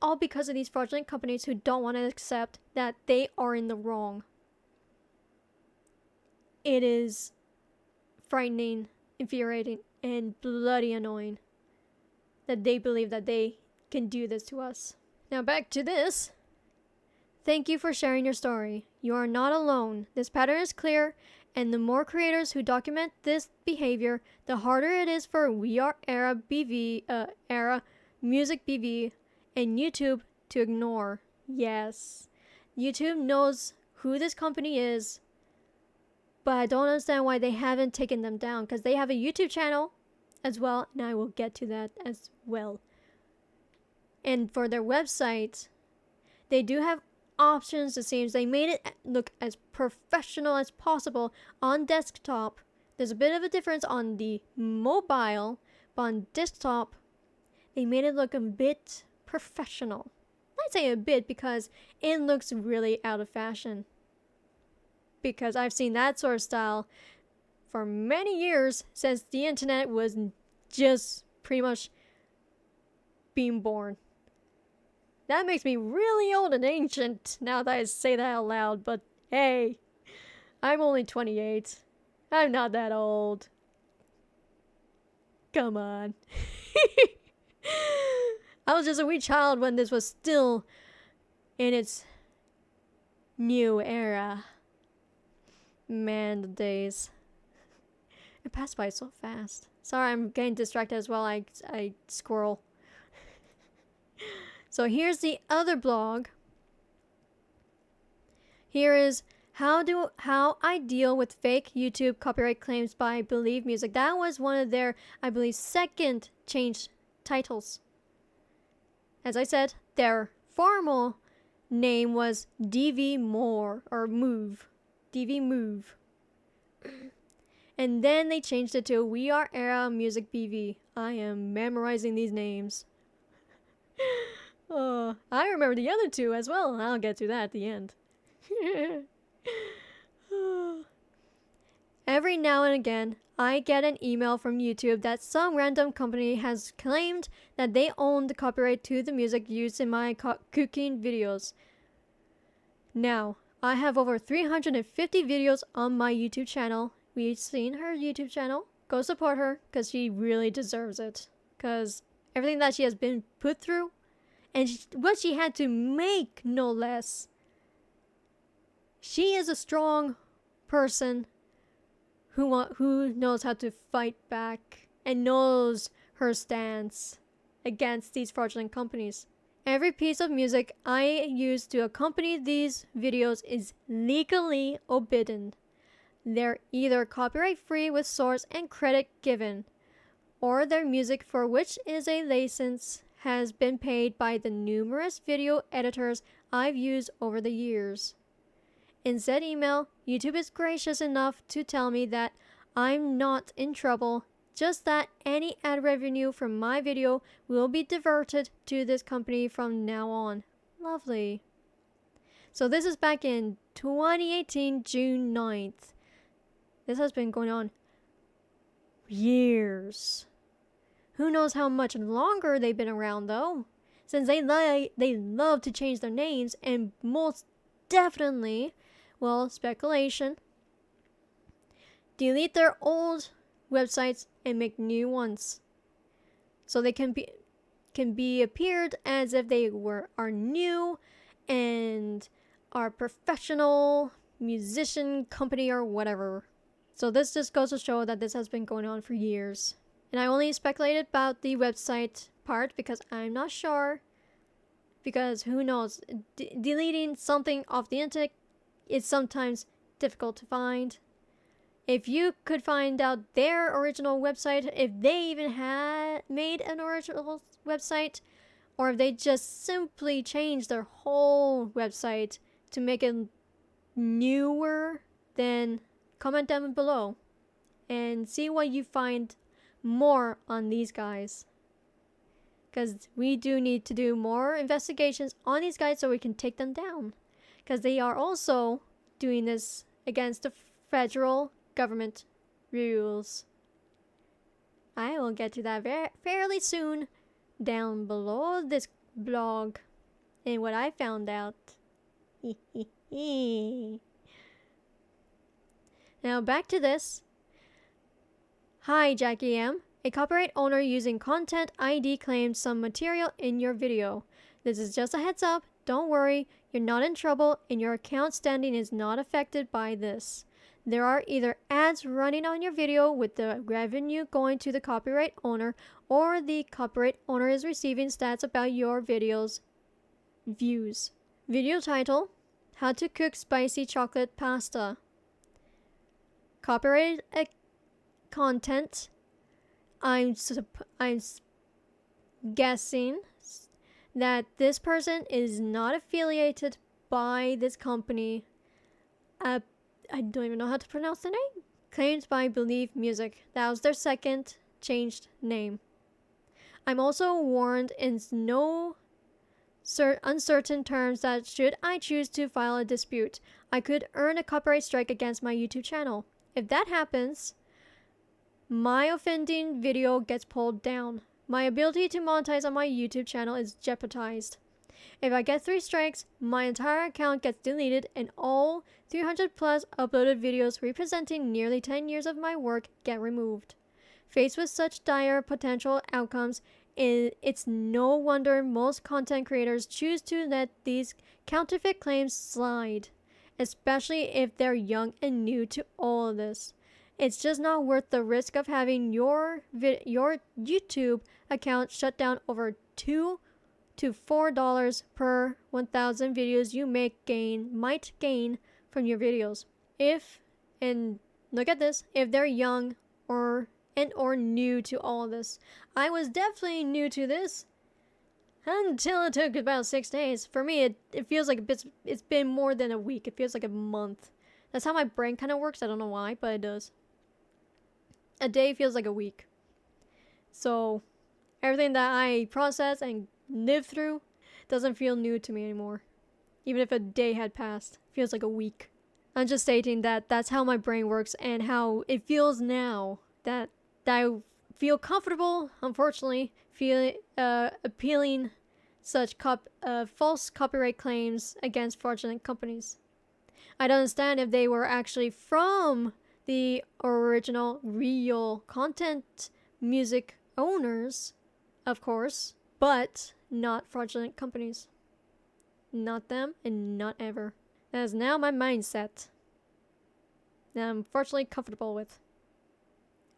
All because of these fraudulent companies who don't want to accept that they are in the wrong. It is frightening, infuriating, and bloody annoying that they believe that they can do this to us. Now back to this. Thank you for sharing your story. You are not alone. This pattern is clear, and the more creators who document this behavior, the harder it is for We Are Era Music BV and YouTube to ignore. Yes, YouTube knows who this company is, but I don't understand why they haven't taken them down, because they have a YouTube channel as well, and I will get to that as well. And for their website, they do have options. It seems they made it look as professional as possible on desktop. There's a bit of a difference on the mobile, but on desktop they made it look a bit professional. I'd say a bit because it looks really out of fashion, because I've seen that sort of style for many years, since the internet was just pretty much being born. That makes me really old and ancient now that I say that out loud, but hey, I'm only 28. I'm not that old. Come on. I was just a wee child when this was still in its new era. Man, the days. It passed by so fast. Sorry, I'm getting distracted as well. I squirrel. So here's the other blog. Here is how I deal with fake YouTube copyright claims by Believe Music. That was one of their, I believe, second changed titles. As I said, their formal name was DV More or Move. DV Move. And then they changed it to We Are Era Music BV. I am memorizing these names. I remember the other two as well. I'll get to that at the end. Every now and again, I get an email from YouTube that some random company has claimed that they own the copyright to the music used in my cooking videos. Now, I have over 350 videos on my YouTube channel. We've seen her YouTube channel. Go support her because she really deserves it. Because everything that she has been put through and what she had to make, no less. She is a strong person who knows how to fight back and knows her stance against these fraudulent companies. Every piece of music I use to accompany these videos is legally forbidden. They're either copyright free with source and credit given, or their music for which is a license has been paid by the numerous video editors I've used over the years. In said email, YouTube is gracious enough to tell me that I'm not in trouble, just that any ad revenue from my video will be diverted to this company from now on. Lovely. So this is back in 2018, June 9th. This has been going on years. Who knows how much longer they've been around though, since they love to change their names and most definitely, well, speculation, delete their old websites and make new ones, so they can be appeared as if they are new and are professional musician company or whatever. So this just goes to show that this has been going on for years. And I only speculated about the website part because I'm not sure. Because who knows, deleting something off the internet is sometimes difficult to find. If you could find out their original website, if they even had made an original website, or if they just simply changed their whole website to make it newer, then comment down below and see what you find more on these guys. Because we do need to do more investigations on these guys so we can take them down. Because they are also doing this against the federal government rules. I will get to that fairly soon down below this blog and what I found out. Now back to this. Hi Jackie M. A copyright owner using content ID claimed some material in your video. This is just a heads up. Don't worry, you're not in trouble and your account standing is not affected by this. There are either ads running on your video with the revenue going to the copyright owner, or the copyright owner is receiving stats about your video's views. Video title: How to cook spicy chocolate pasta. Copyrighted content: I'm guessing that this person is not affiliated by this company. I don't even know how to pronounce the name. Claimed by Believe Music. That was their second changed name. I'm also warned in no uncertain terms that should I choose to file a dispute, I could earn a copyright strike against my YouTube channel. If that happens, my offending video gets pulled down. My ability to monetize on my YouTube channel is jeopardized. If I get 3 strikes, my entire account gets deleted and all 300 plus uploaded videos representing nearly 10 years of my work get removed. Faced with such dire potential outcomes, it's no wonder most content creators choose to let these counterfeit claims slide, especially if they're young and new to all of this. It's just not worth the risk of having your YouTube account shut down over $2 to $4 per 1,000 videos you might gain from your videos. If, and look at this, if they're young or new to all of this. I was definitely new to this until it took about 6 days. For me, it feels like it's been more than a week. It feels like a month. That's how my brain kind of works. I don't know why, but it does. A day feels like a week. So everything that I process and live through doesn't feel new to me anymore. Even if a day had passed, it feels like a week. I'm just stating that that's how my brain works and how it feels now. That I feel comfortable, unfortunately, appealing such false copyright claims against fraudulent companies. I don't understand if they were actually from the original real content music owners, of course, but not fraudulent companies. Not them and not ever. That is now my mindset that I'm fortunately comfortable with.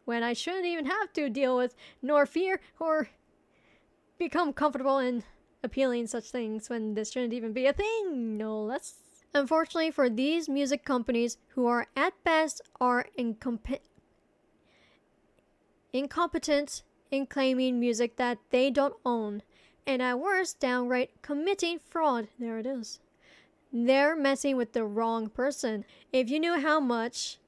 When I shouldn't even have to deal with nor fear or become comfortable in appealing such things when this shouldn't even be a thing, no less. Unfortunately for these music companies who are at best are incompetent in claiming music that they don't own, and at worst downright committing fraud. There it is. They're messing with the wrong person. If you knew how much,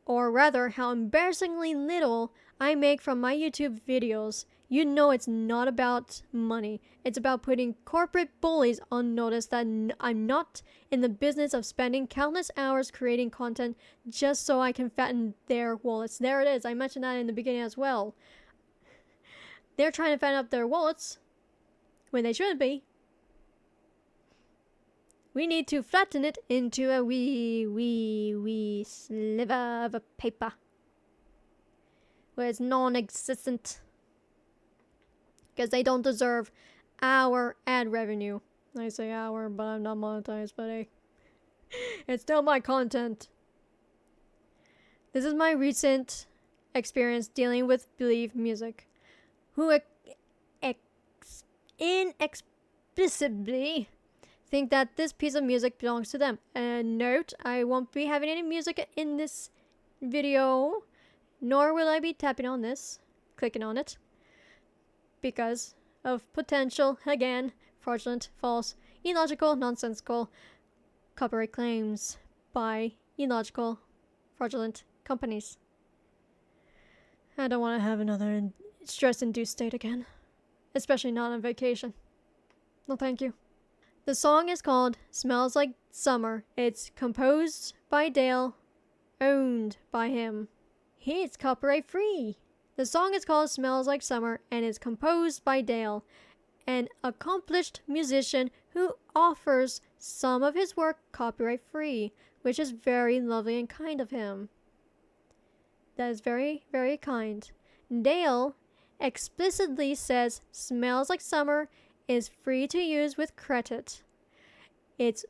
or rather how embarrassingly little I make from my YouTube videos, you know it's not about money. It's about putting corporate bullies on notice that I'm not in the business of spending countless hours creating content just so I can fatten their wallets. There it is. I mentioned that in the beginning as well. They're trying to fatten up their wallets when they shouldn't be. We need to flatten it into a wee sliver of a paper where it's non-existent. Because they don't deserve our ad revenue. I say our, but I'm not monetized, but hey. It's still my content. This is my recent experience dealing with Believe Music, who inexplicably think that this piece of music belongs to them. And note, I won't be having any music in this video, nor will I be tapping on this, clicking on it, because of potential, again, fraudulent, false, illogical, nonsensical copyright claims by illogical, fraudulent companies. I don't want to have another stress-induced state again, especially not on vacation. No, thank you. The song is called Smells Like Summer. It's composed by Dale, owned by him. It's copyright free. The song is called Smells Like Summer and is composed by Dale, an accomplished musician who offers some of his work copyright free, which is very lovely and kind of him. That is very, very kind. Dale explicitly says Smells Like Summer is free to use with credit. It's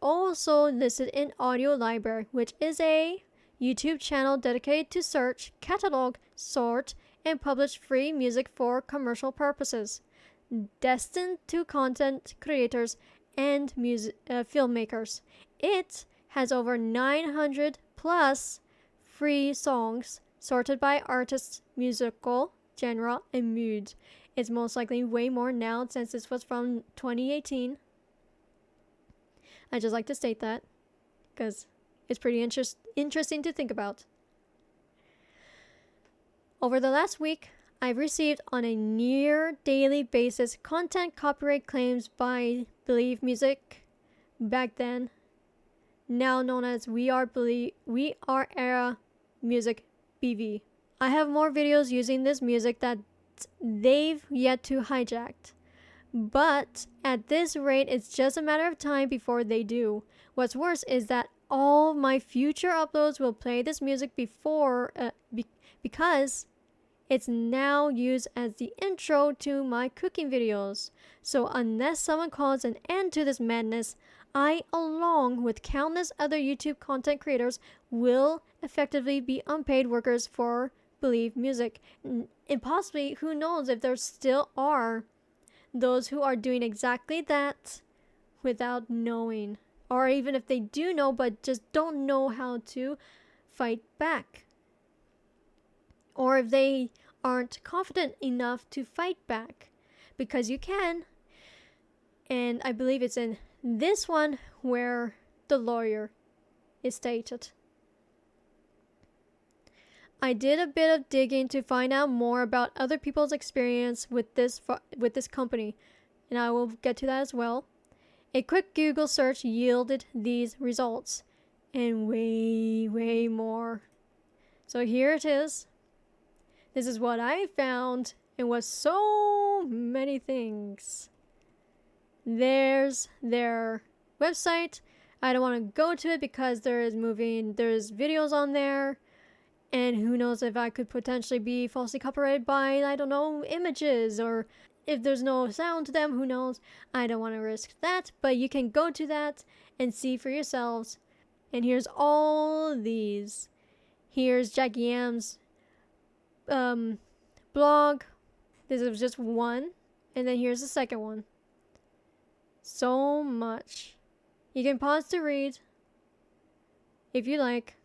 also listed in Audio Library, which is a YouTube channel dedicated to search, catalog, sort, and publish free music for commercial purposes, destined to content creators and filmmakers. It has over 900 plus free songs sorted by artist's musical genre and mood. It's most likely way more now since this was from 2018. I just like to state that because it's pretty interesting to think about. Over the last week, I've received on a near daily basis content copyright claims by Believe Music, back then now known as We Are Era Music BV. I have more videos using this music that they've yet to hijack, but at this rate it's just a matter of time before they do. What's worse is that all my future uploads will play this music because it's now used as the intro to my cooking videos. So unless someone calls an end to this madness, I, along with countless other YouTube content creators, will effectively be unpaid workers for Believe Music. And possibly, who knows if there still are those who are doing exactly that without knowing. or even if they do know but just don't know how to fight back, or if they aren't confident enough to fight back, because you can. And I believe it's in this one where the lawyer is stated. I did a bit of digging to find out more about other people's experience with this company, and I will get to that as well. A quick Google search yielded these results, and way more. So here it is. This is what I found, and was so many things. There's their website. I don't want to go to it because there's videos on there, and who knows if I could potentially be falsely copyrighted by, I don't know, images, or if there's no sound to them, who knows. I don't want to risk that, but you can go to that and see for yourselves. And here's all these. Here's Jackie M's blog. This is just one, and then here's the second one. So much. You can pause to read if you like.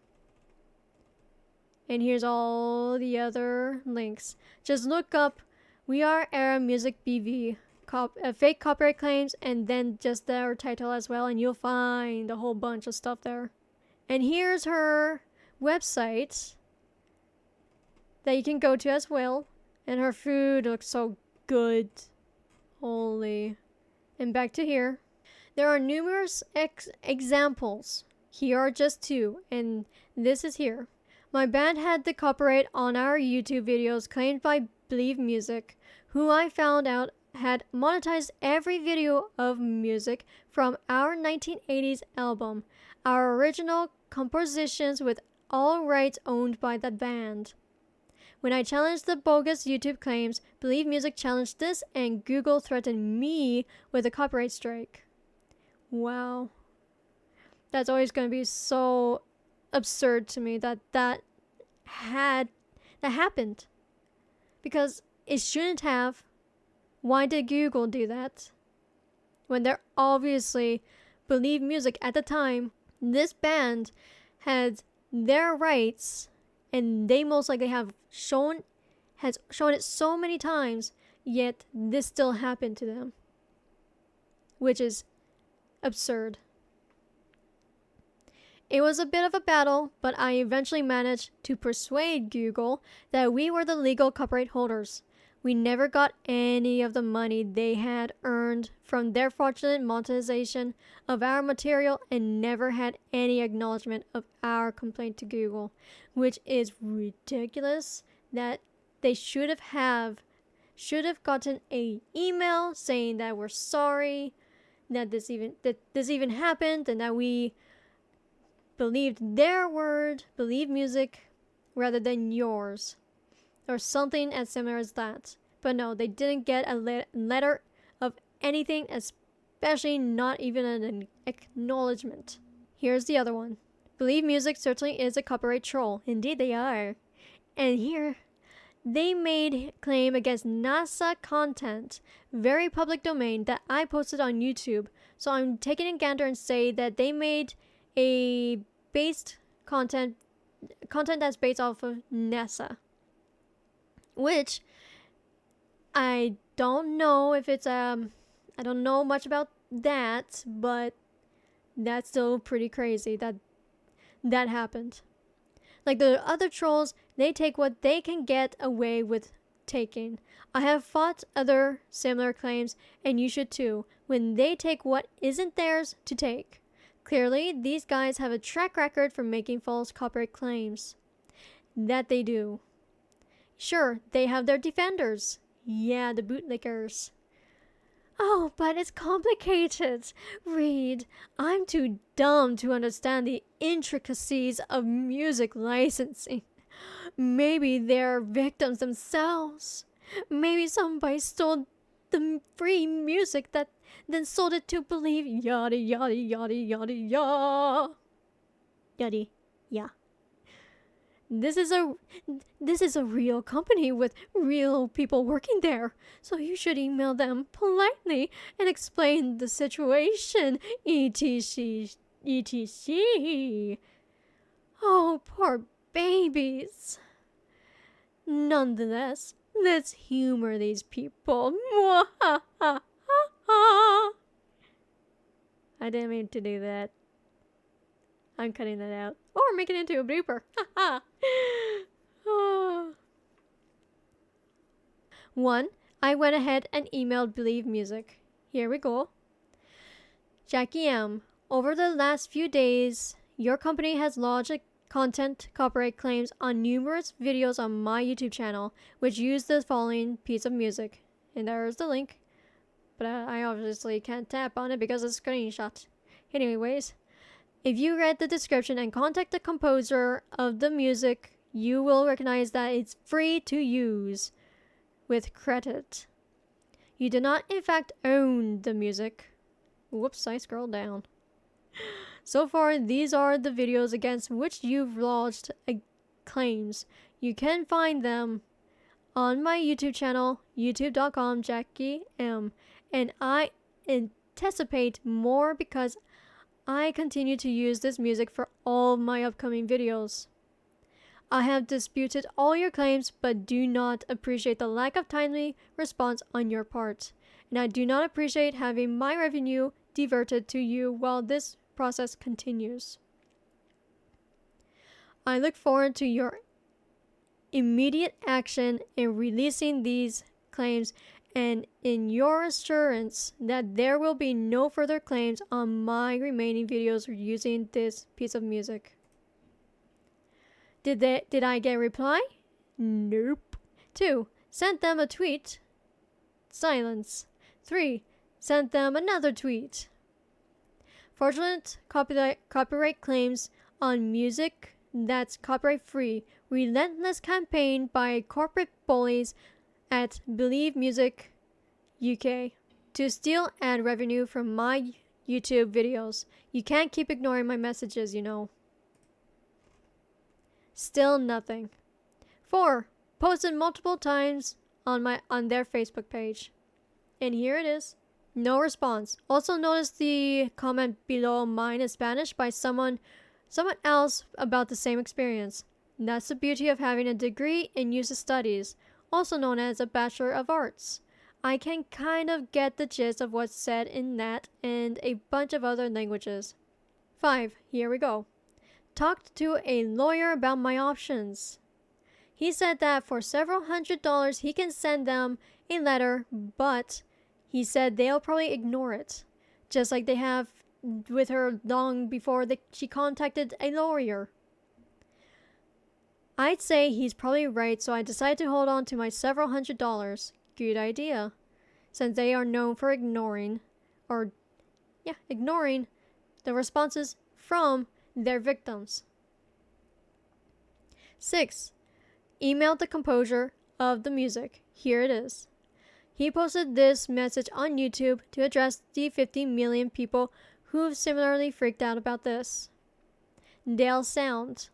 And here's all the other links. Just look up We Are Era Music BV fake copyright claims, and then just their title as well, and you'll find a whole bunch of stuff there. And here's her website that you can go to as well. And her food looks so good. Holy. And back to here. There are numerous examples. Here are just two, and this is here. My band had the copyright on our YouTube videos claimed by Believe Music, who I found out had monetized every video of music from our 1980s album, our original compositions with all rights owned by the band. When I challenged the bogus YouTube claims, Believe Music challenged this, and Google threatened me with a copyright strike. Wow. That's always going to be so absurd to me that happened. Because it shouldn't have. Why did Google do that? When they're obviously Believe Music at the time, this band had their rights, and they most likely has shown it so many times, yet this still happened to them, which is absurd. It was a bit of a battle, but I eventually managed to persuade Google that we were the legal copyright holders. We never got any of the money they had earned from their fraudulent monetization of our material, and never had any acknowledgement of our complaint to Google, which is ridiculous. That they should have gotten a email saying that we're sorry that this even happened, and that we believed their word, Believe Music, rather than yours, or something as similar as that. But no, they didn't get a letter of anything, especially not even an acknowledgement. Here's the other one. Believe Music certainly is a copyright troll. Indeed they are. And here, they made claim against NASA content, very public domain, that I posted on YouTube. So I'm taking a gander and say that they made a based content that's based off of NASA, which I don't know if it's I don't know much about that, but that's still pretty crazy that happened. Like the other trolls, they take what they can get away with taking. I have fought other similar claims, and you should too, when they take what isn't theirs to take. Clearly, these guys have a track record for making false copyright claims. That they do. Sure, they have their defenders. Yeah, the bootlickers. Oh, but it's complicated. Reed, I'm too dumb to understand the intricacies of music licensing. Maybe they're victims themselves. Maybe somebody stole the free music that then sold it to Believe, yada yada yada yada yada. Yada, yeah. This is a this is a real company with real people working there. So you should email them politely and explain the situation. etc. etc. Oh, poor babies. Nonetheless, let's humor these people. I didn't mean to do that. I'm cutting that out. Or make it into a blooper. 1. I went ahead and emailed Believe Music. Here we go. Jackie M. Over the last few days, your company has lodged content copyright claims on numerous videos on my YouTube channel, which use the following piece of music. And there's the link. But I obviously can't tap on it because it's a screenshot. Anyways, if you read the description and contact the composer of the music, you will recognize that it's free to use with credit. You do not in fact own the music. Whoops, I scrolled down. So far, these are the videos against which you've lodged claims. You can find them on my YouTube channel, youtube.com Jackie M. And I anticipate more because I continue to use this music for all my upcoming videos. I have disputed all your claims but do not appreciate the lack of timely response on your part. And I do not appreciate having my revenue diverted to you while this process continues. I look forward to your immediate action in releasing these claims and in your assurance that there will be no further claims on my remaining videos using this piece of music. Did I get a reply? Nope. 2. Sent them a tweet. Silence. 3. Sent them another tweet. Fraudulent copyright claims on music that's copyright free. Relentless campaign by corporate bullies at Believe Music UK to steal ad revenue from my YouTube videos. You can't keep ignoring my messages, you know. Still nothing. 4. Posted multiple times on their Facebook page. And here it is. No response. Also notice the comment below mine in Spanish by someone else about the same experience. That's the beauty of having a degree in user studies, also known as a Bachelor of Arts. I can kind of get the gist of what's said in that and a bunch of other languages. 5. Here we go. Talked to a lawyer about my options. He said that for several $100s he can send them a letter, but he said they'll probably ignore it, just like they have with her long before she contacted a lawyer. I'd say he's probably right, so I decided to hold on to my several $100s. Good idea, since they are known for ignoring the responses from their victims. 6. Emailed the composer of the music. Here it is. He posted this message on YouTube to address the 50 million people who've similarly freaked out about this. Dale Sound.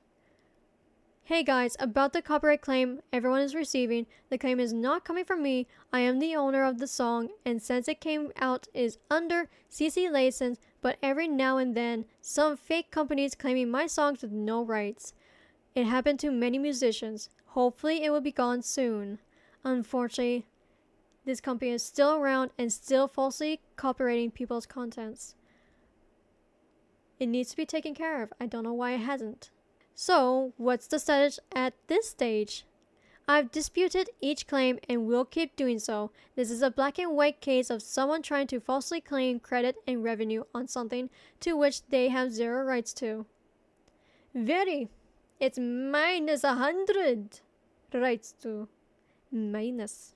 Hey guys, about the copyright claim everyone is receiving, the claim is not coming from me. I am the owner of the song, and since it came out is under CC license, but every now and then, some fake companies claiming my songs with no rights. It happened to many musicians. Hopefully it will be gone soon. Unfortunately, this company is still around and still falsely copyrighting people's contents. It needs to be taken care of. I don't know why it hasn't. So, what's the status at this stage? I've disputed each claim and will keep doing so. This is a black and white case of someone trying to falsely claim credit and revenue on something to which they have zero rights to. Very. It's minus 100 rights to. Minus.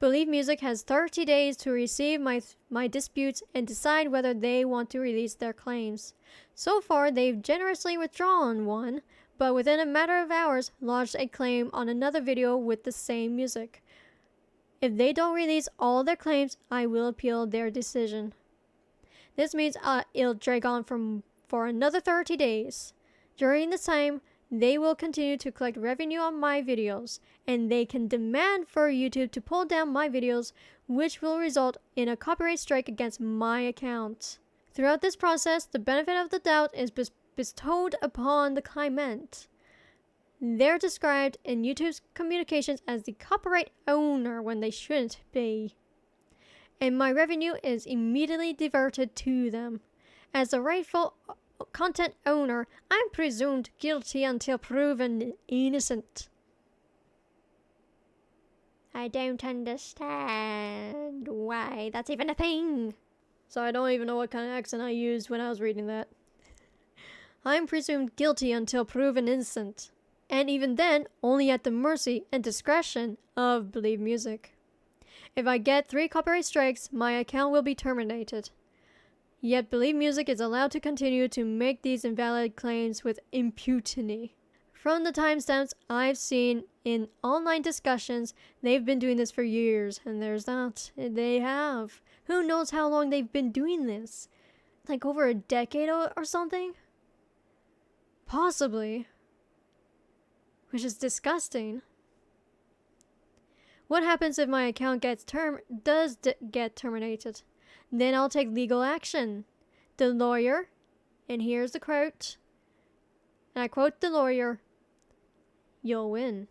Believe Music has 30 days to receive my disputes and decide whether they want to release their claims. So far, they've generously withdrawn one, but within a matter of hours, lodged a claim on another video with the same music. If they don't release all their claims, I will appeal their decision. This means it'll drag on for another 30 days. During this time, they will continue to collect revenue on my videos, and they can demand for YouTube to pull down my videos, which will result in a copyright strike against my account. Throughout this process, the benefit of the doubt is bestowed upon the claimant. They're described in YouTube's communications as the copyright owner when they shouldn't be. And my revenue is immediately diverted to them. As the rightful content owner, I'm presumed guilty until proven innocent. I don't understand why that's even a thing. So I don't even know what kind of accent I used when I was reading that. I'm presumed guilty until proven innocent. And even then, only at the mercy and discretion of Believe Music. If I get 3 copyright strikes, my account will be terminated. Yet Believe Music is allowed to continue to make these invalid claims with impunity. From the timestamps I've seen in online discussions, they've been doing this for years, and there's that. They have. Who knows how long they've been doing this? Like over a decade or something? Possibly. Which is disgusting. What happens if my account does get terminated? Then I'll take legal action. The lawyer, and here's the quote, and I quote the lawyer, "You'll win."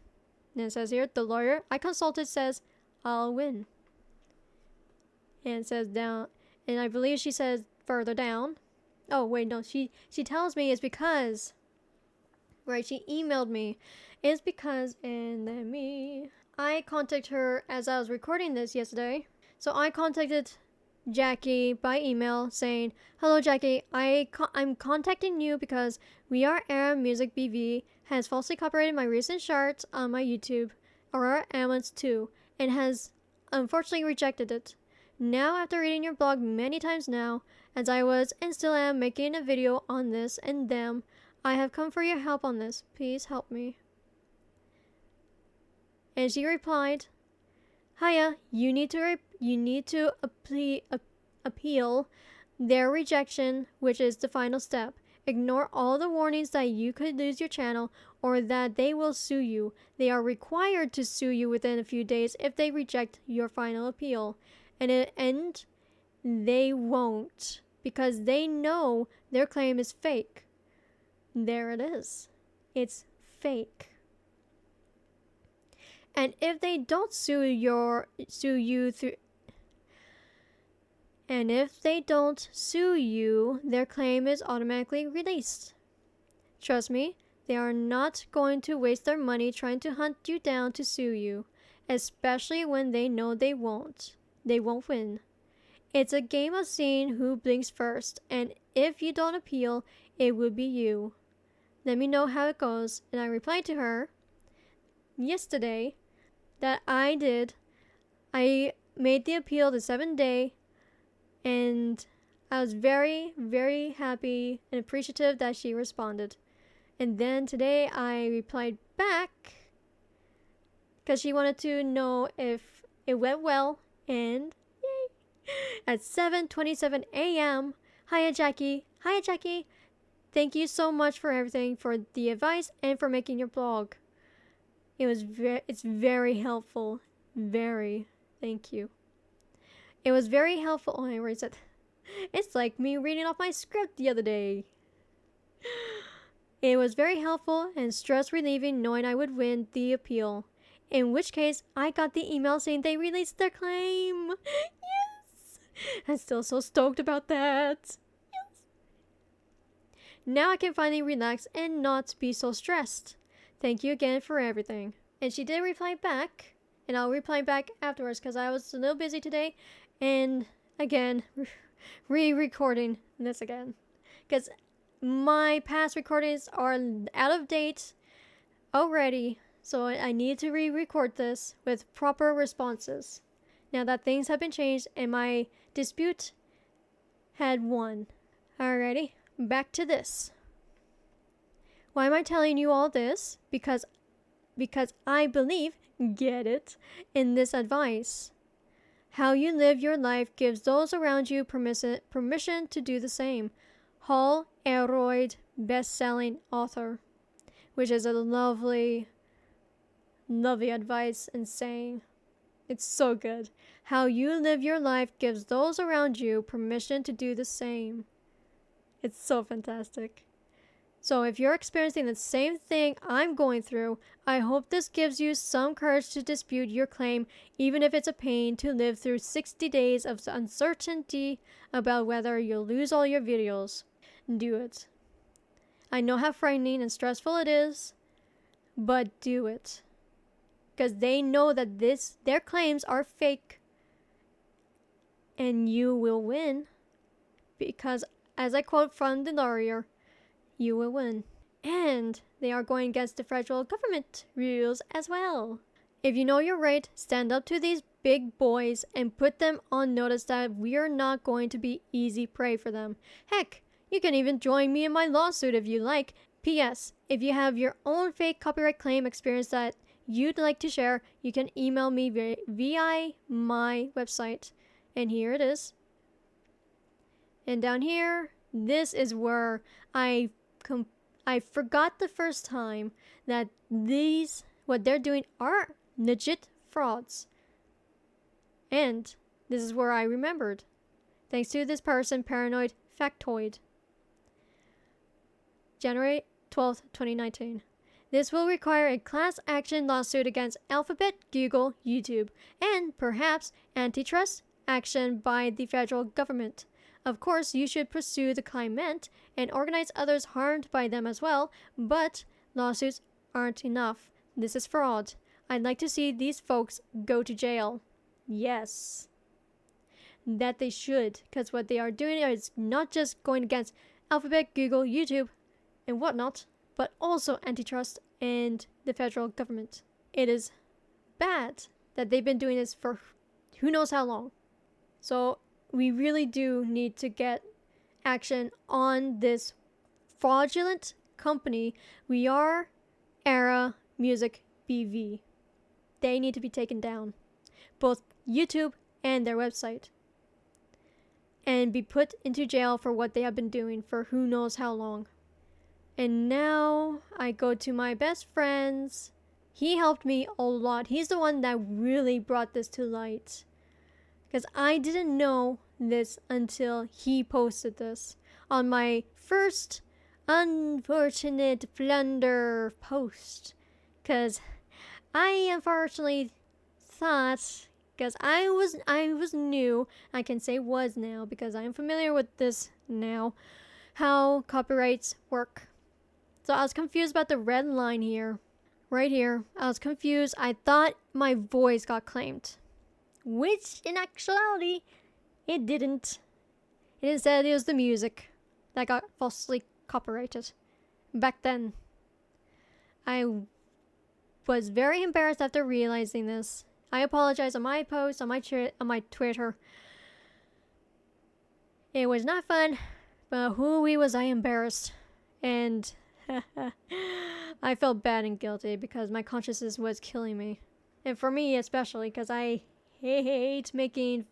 And it says here, the lawyer I consulted says, "I'll win." And it says down, and I believe she says further down. Oh wait, no, she tells me it's because, right, she emailed me. It's because, and then I contacted her as I was recording this yesterday. So I contacted Jackie by email saying, "Hello Jackie, I'm contacting you because We Are Aram Music BV has falsely copyrighted my recent charts on my YouTube, Aurora Ammons 2, and has unfortunately rejected it. Now after reading your blog many times now, as I was and still am making a video on this and them, I have come for your help on this. Please help me." And she replied, "Hiya, you need to appeal their rejection, which is the final step. Ignore all the warnings that you could lose your channel or that they will sue you. They are required to sue you within a few days if they reject your final appeal. And they won't, because they know their claim is fake." There it is. It's fake. And if they don't sue you, their claim is automatically released. Trust me, they are not going to waste their money trying to hunt you down to sue you, especially when they know they won't. They won't win. It's a game of seeing who blinks first, and if you don't appeal, it will be you. Let me know how it goes. And I replied to her yesterday that I made the appeal the 7th day, and I was very, very happy and appreciative that she responded. And then today I replied back because she wanted to know if it went well, and yay! At 7:27 a.m. Hiya Jackie. Hiya Jackie. Thank you so much for everything, for the advice and for making your blog. It's very helpful. Very. Thank you. It was very helpful. Oh, I erased it. It's like me reading off my script the other day. It was very helpful and stress relieving knowing I would win the appeal. In which case, I got the email saying they released their claim. Yes! I'm still so stoked about that. Yes! Now I can finally relax and not be so stressed. Thank you again for everything. And she did reply back, and I'll reply back afterwards because I was a little busy today, and again, re-recording this again. Because my past recordings are out of date already, so I need to re-record this with proper responses. Now that things have been changed and my dispute had won. Alrighty, back to this. Why am I telling you all this? Because I believe, get it, in this advice. How you live your life gives those around you permission to do the same. Hall Elroyd, best-selling author. which is a lovely, lovely advice and saying. It's so good. How you live your life gives those around you permission to do the same. It's so fantastic. So if you're experiencing the same thing I'm going through, I hope this gives you some courage to dispute your claim, even if it's a pain to live through 60 days of uncertainty about whether you'll lose all your videos. Do it. I know how frightening and stressful it is, but do it. Because they know that their claims are fake. And you will win. Because, as I quote from the lawyer, you will win. And they are going against the federal government rules as well. If you know you're right, stand up to these big boys and put them on notice that we're not going to be easy prey for them. Heck, you can even join me in my lawsuit if you like. P.S. If you have your own fake copyright claim experience that you'd like to share, you can email me via my website. And here it is. And down here, this is where I forgot the first time that what they're doing are legit frauds. And this is where I remembered. Thanks to this person, Paranoid Factoid. January 12th, 2019. This will require a class action lawsuit against Alphabet, Google, YouTube, and perhaps antitrust action by the federal government. Of course, you should pursue the claimant and organize others harmed by them as well, but lawsuits aren't enough. This is fraud. I'd like to see these folks go to jail. Yes. That they should, because what they are doing is not just going against Alphabet, Google, YouTube, and whatnot, but also antitrust and the federal government. It is bad that they've been doing this for who knows how long. So we really do need to get action on this fraudulent company. We are Era Music BV. They need to be taken down. Both YouTube and their website. And be put into jail for what they have been doing for who knows how long. And now I go to my best friends. He helped me a lot. He's the one that really brought this to light. Because I didn't know this until he posted this on my first unfortunate blunder post. Because I unfortunately thought, because I was new, I can say was now because I am familiar with this now, how copyrights work. So I was confused about the red line here. Right here, I was confused. I thought my voice got claimed. Which, in actuality, it didn't. It instead, it was the music that got falsely copyrighted. Back then, I was very embarrassed after realizing this. I apologize on my post, on my Twitter. It was not fun, but whoo-wee was I embarrassed. And I felt bad and guilty because my consciousness was killing me. And for me especially, because I hate making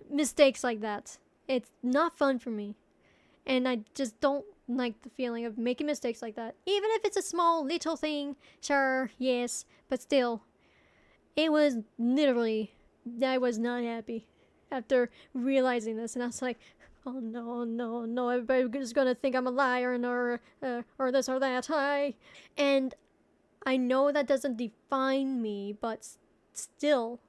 mistakes like that. It's not fun for me. And I just don't like the feeling of making mistakes like that. Even if it's a small little thing, sure, yes, but still. It was literally, I was not happy after realizing this. And I was like, oh no, everybody's gonna think I'm a liar or this or that. And I know that doesn't define me, but still,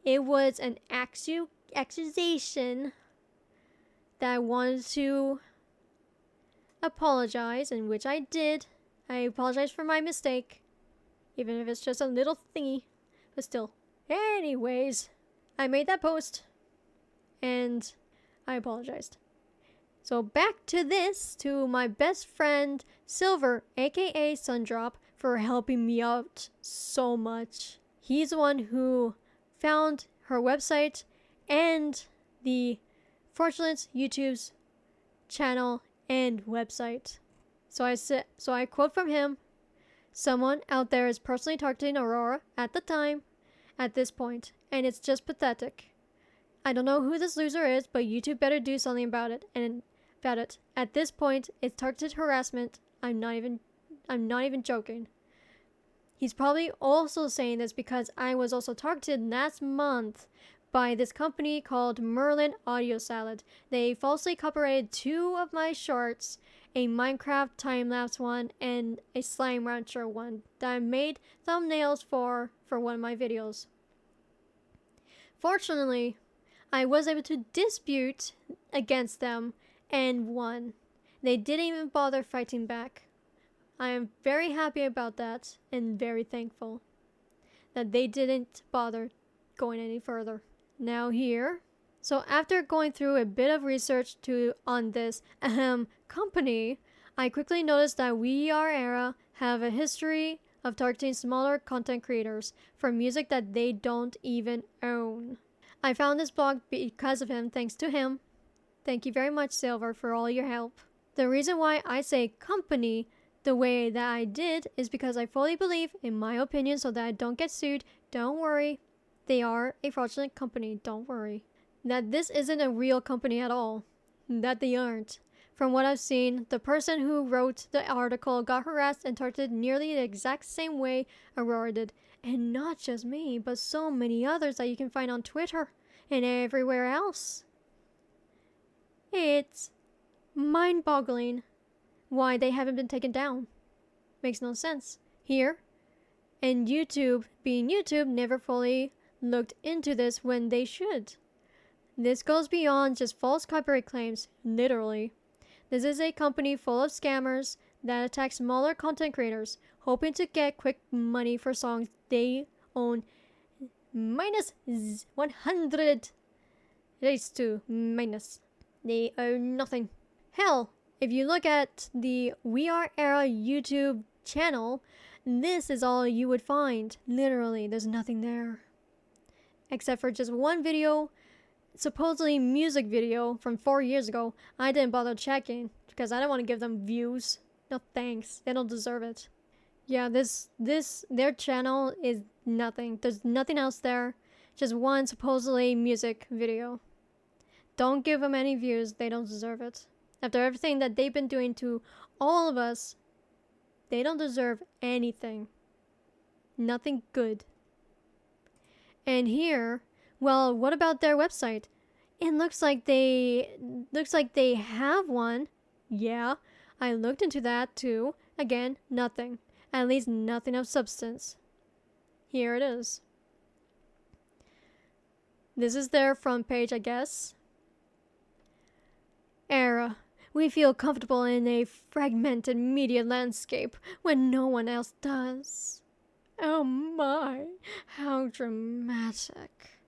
it was an accusation that I wanted to apologize, and which I did. I apologize for my mistake, even if it's just a little thingy, but still. Anyways, I made that post, and I apologized. So back to this, to my best friend, Silver, aka Sundrop, for helping me out so much. He's the one who found her website and the Fraudulent YouTube's channel and website. So I quote from him, "Someone out there is personally targeting Aurora at the time, at this point, and it's just pathetic. I don't know who this loser is, but YouTube better do something about it, and about it. At this point, it's targeted harassment. I'm not even joking. He's probably also saying this because I was also targeted last month by this company called Merlin Audio Salad. They falsely copyrighted 2 of my shorts, a Minecraft time-lapse one and a Slime Rancher one that I made thumbnails for one of my videos. Fortunately, I was able to dispute against them and won. They didn't even bother fighting back. I am very happy about that and very thankful that they didn't bother going any further. Now here, so after going through a bit of research on this company, I quickly noticed that We Are Era have a history of targeting smaller content creators for music that they don't even own. I found this blog because of him, thanks to him. Thank you very much, Silver, for all your help. The reason why I say company the way that I did is because I fully believe, in my opinion, so that I don't get sued. Don't worry. They are a fraudulent company. Don't worry. That this isn't a real company at all. That they aren't. From what I've seen, the person who wrote the article got harassed and targeted nearly the exact same way Aurora did. And not just me, but so many others that you can find on Twitter and everywhere else. It's mind-boggling why they haven't been taken down. Makes no sense. Here, and YouTube, being YouTube, never fully looked into this when they should. This goes beyond just false copyright claims, literally. This is a company full of scammers that attack smaller content creators, hoping to get quick money for songs they own minus 100 raised to minus. They own nothing. Hell, if you look at the We Are Era YouTube channel, this is all you would find. Literally, there's nothing there. Except for just one video, supposedly music video from 4 years ago. I didn't bother checking because I don't want to give them views. No thanks, they don't deserve it. Yeah, their channel is nothing. There's nothing else there. Just one supposedly music video. Don't give them any views, they don't deserve it. After everything that they've been doing to all of us, they don't deserve anything. Nothing good. And here, well, what about their website? It looks like they have one. Yeah, I looked into that too. Again, nothing. At least nothing of substance. Here it is. This is their front page, I guess. Era. We feel comfortable in a fragmented media landscape when no one else does. Oh my, how dramatic.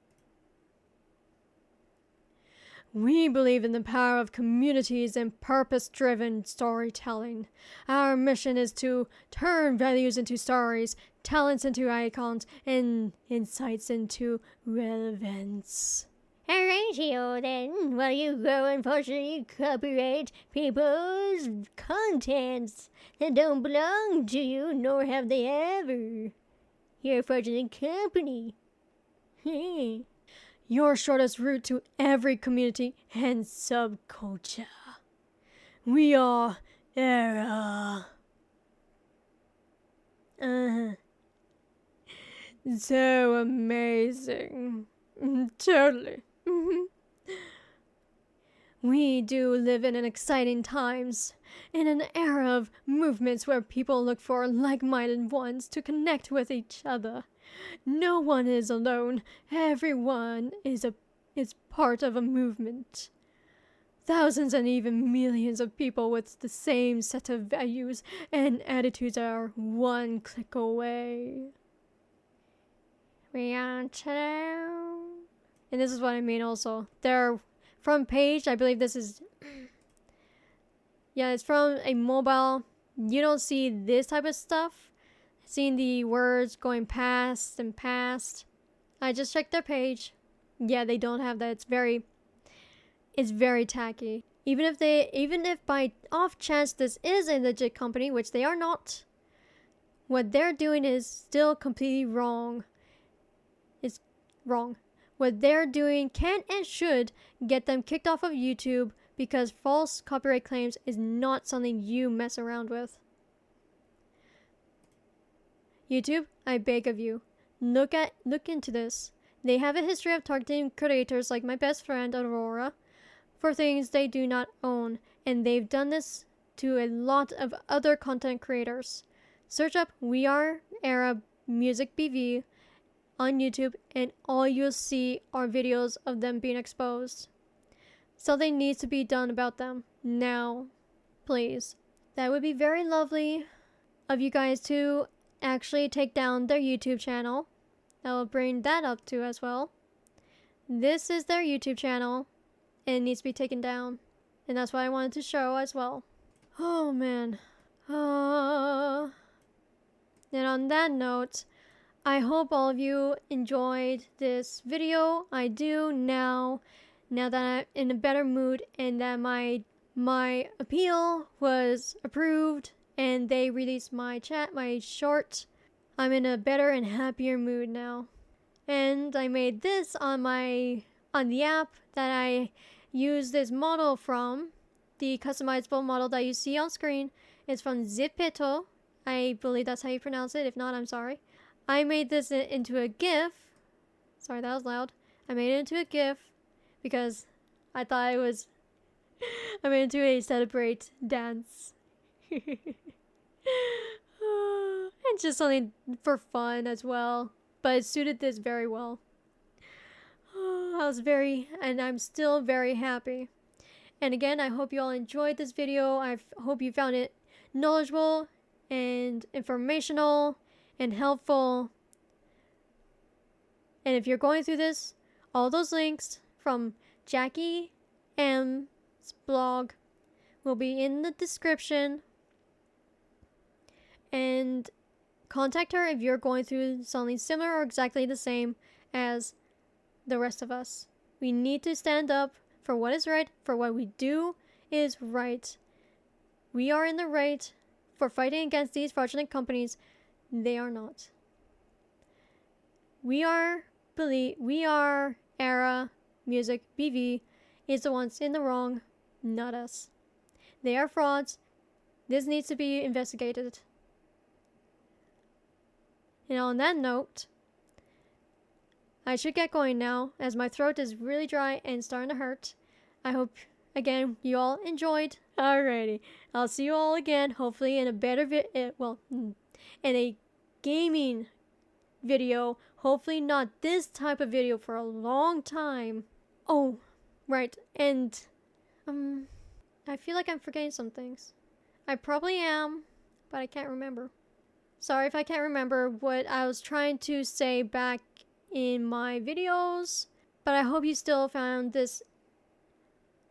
We believe in the power of communities and purpose-driven storytelling. Our mission is to turn values into stories, talents into icons, and insights into relevance. Alright, then, while you go and partially copyright people's contents that don't belong to you, nor have they ever. You're a fraudulent company. Your shortest route to every community and subculture. We are Era. So amazing. Totally. We do live in an exciting times, in an era of movements where people look for like-minded ones to connect with each other. No one is alone. Everyone is part of a movement. Thousands and even millions of people with the same set of values and attitudes are one click away. We are today. And this is what I mean also. Their front page, I believe this is... yeah, it's from a mobile. You don't see this type of stuff. Seeing the words going past and past. I just checked their page. Yeah, they don't have that. It's very tacky. Even if by off chance this is a legit company, which they are not, what they're doing is still completely wrong. It's wrong. What they're doing can and should get them kicked off of YouTube because false copyright claims is not something you mess around with. YouTube, I beg of you, look into this. They have a history of targeting creators like my best friend Aurora for things they do not own, and they've done this to a lot of other content creators. Search up We Are Era Music BV on YouTube and all you'll see are videos of them being exposed. Something needs to be done about them now, please. That would be very lovely of you guys to actually take down their YouTube channel. I will bring that up too as well. This is their YouTube channel and it needs to be taken down, and that's what I wanted to show as well. Oh man. And on that note, I hope all of you enjoyed this video. I do now that I'm in a better mood and that my appeal was approved and they released my short. I'm in a better and happier mood now. And I made this on the app that I use this model from. The customizable model that you see on screen is from Zepeto. I believe that's how you pronounce it. If not, I'm sorry. I made this into a GIF. Sorry, that was loud. I made it into a GIF because I thought it was... I made it into a celebrate dance. And just something for fun as well. But it suited this very well. I'm still very happy. And again, I hope you all enjoyed this video. I hope you found it knowledgeable and informational and helpful. And if you're going through this, all those links from Jackie M's blog will be in the description. And contact her if you're going through something similar or exactly the same as the rest of us. We need to stand up for what is right, for what we do is right. We are in the right for fighting against these fraudulent companies. They are not. We are Era Music BV is the ones in the wrong, not us. They are frauds. This needs to be investigated. And on that note, I should get going now as my throat is really dry and starting to hurt. I hope, again, you all enjoyed. Alrighty. I'll see you all again, hopefully in a better in a gaming video. Hopefully not this type of video for a long time. Oh, right. And, I feel like I'm forgetting some things. I probably am, but I can't remember. Sorry if I can't remember what I was trying to say back in my videos, but I hope you still found this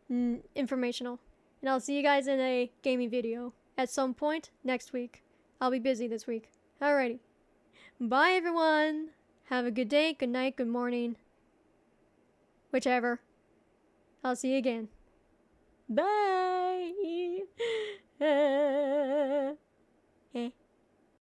informational. And I'll see you guys in a gaming video at some point next week. I'll be busy this week. Alrighty. Bye everyone. Have a good day, good night, good morning. Whichever. I'll see you again. Bye.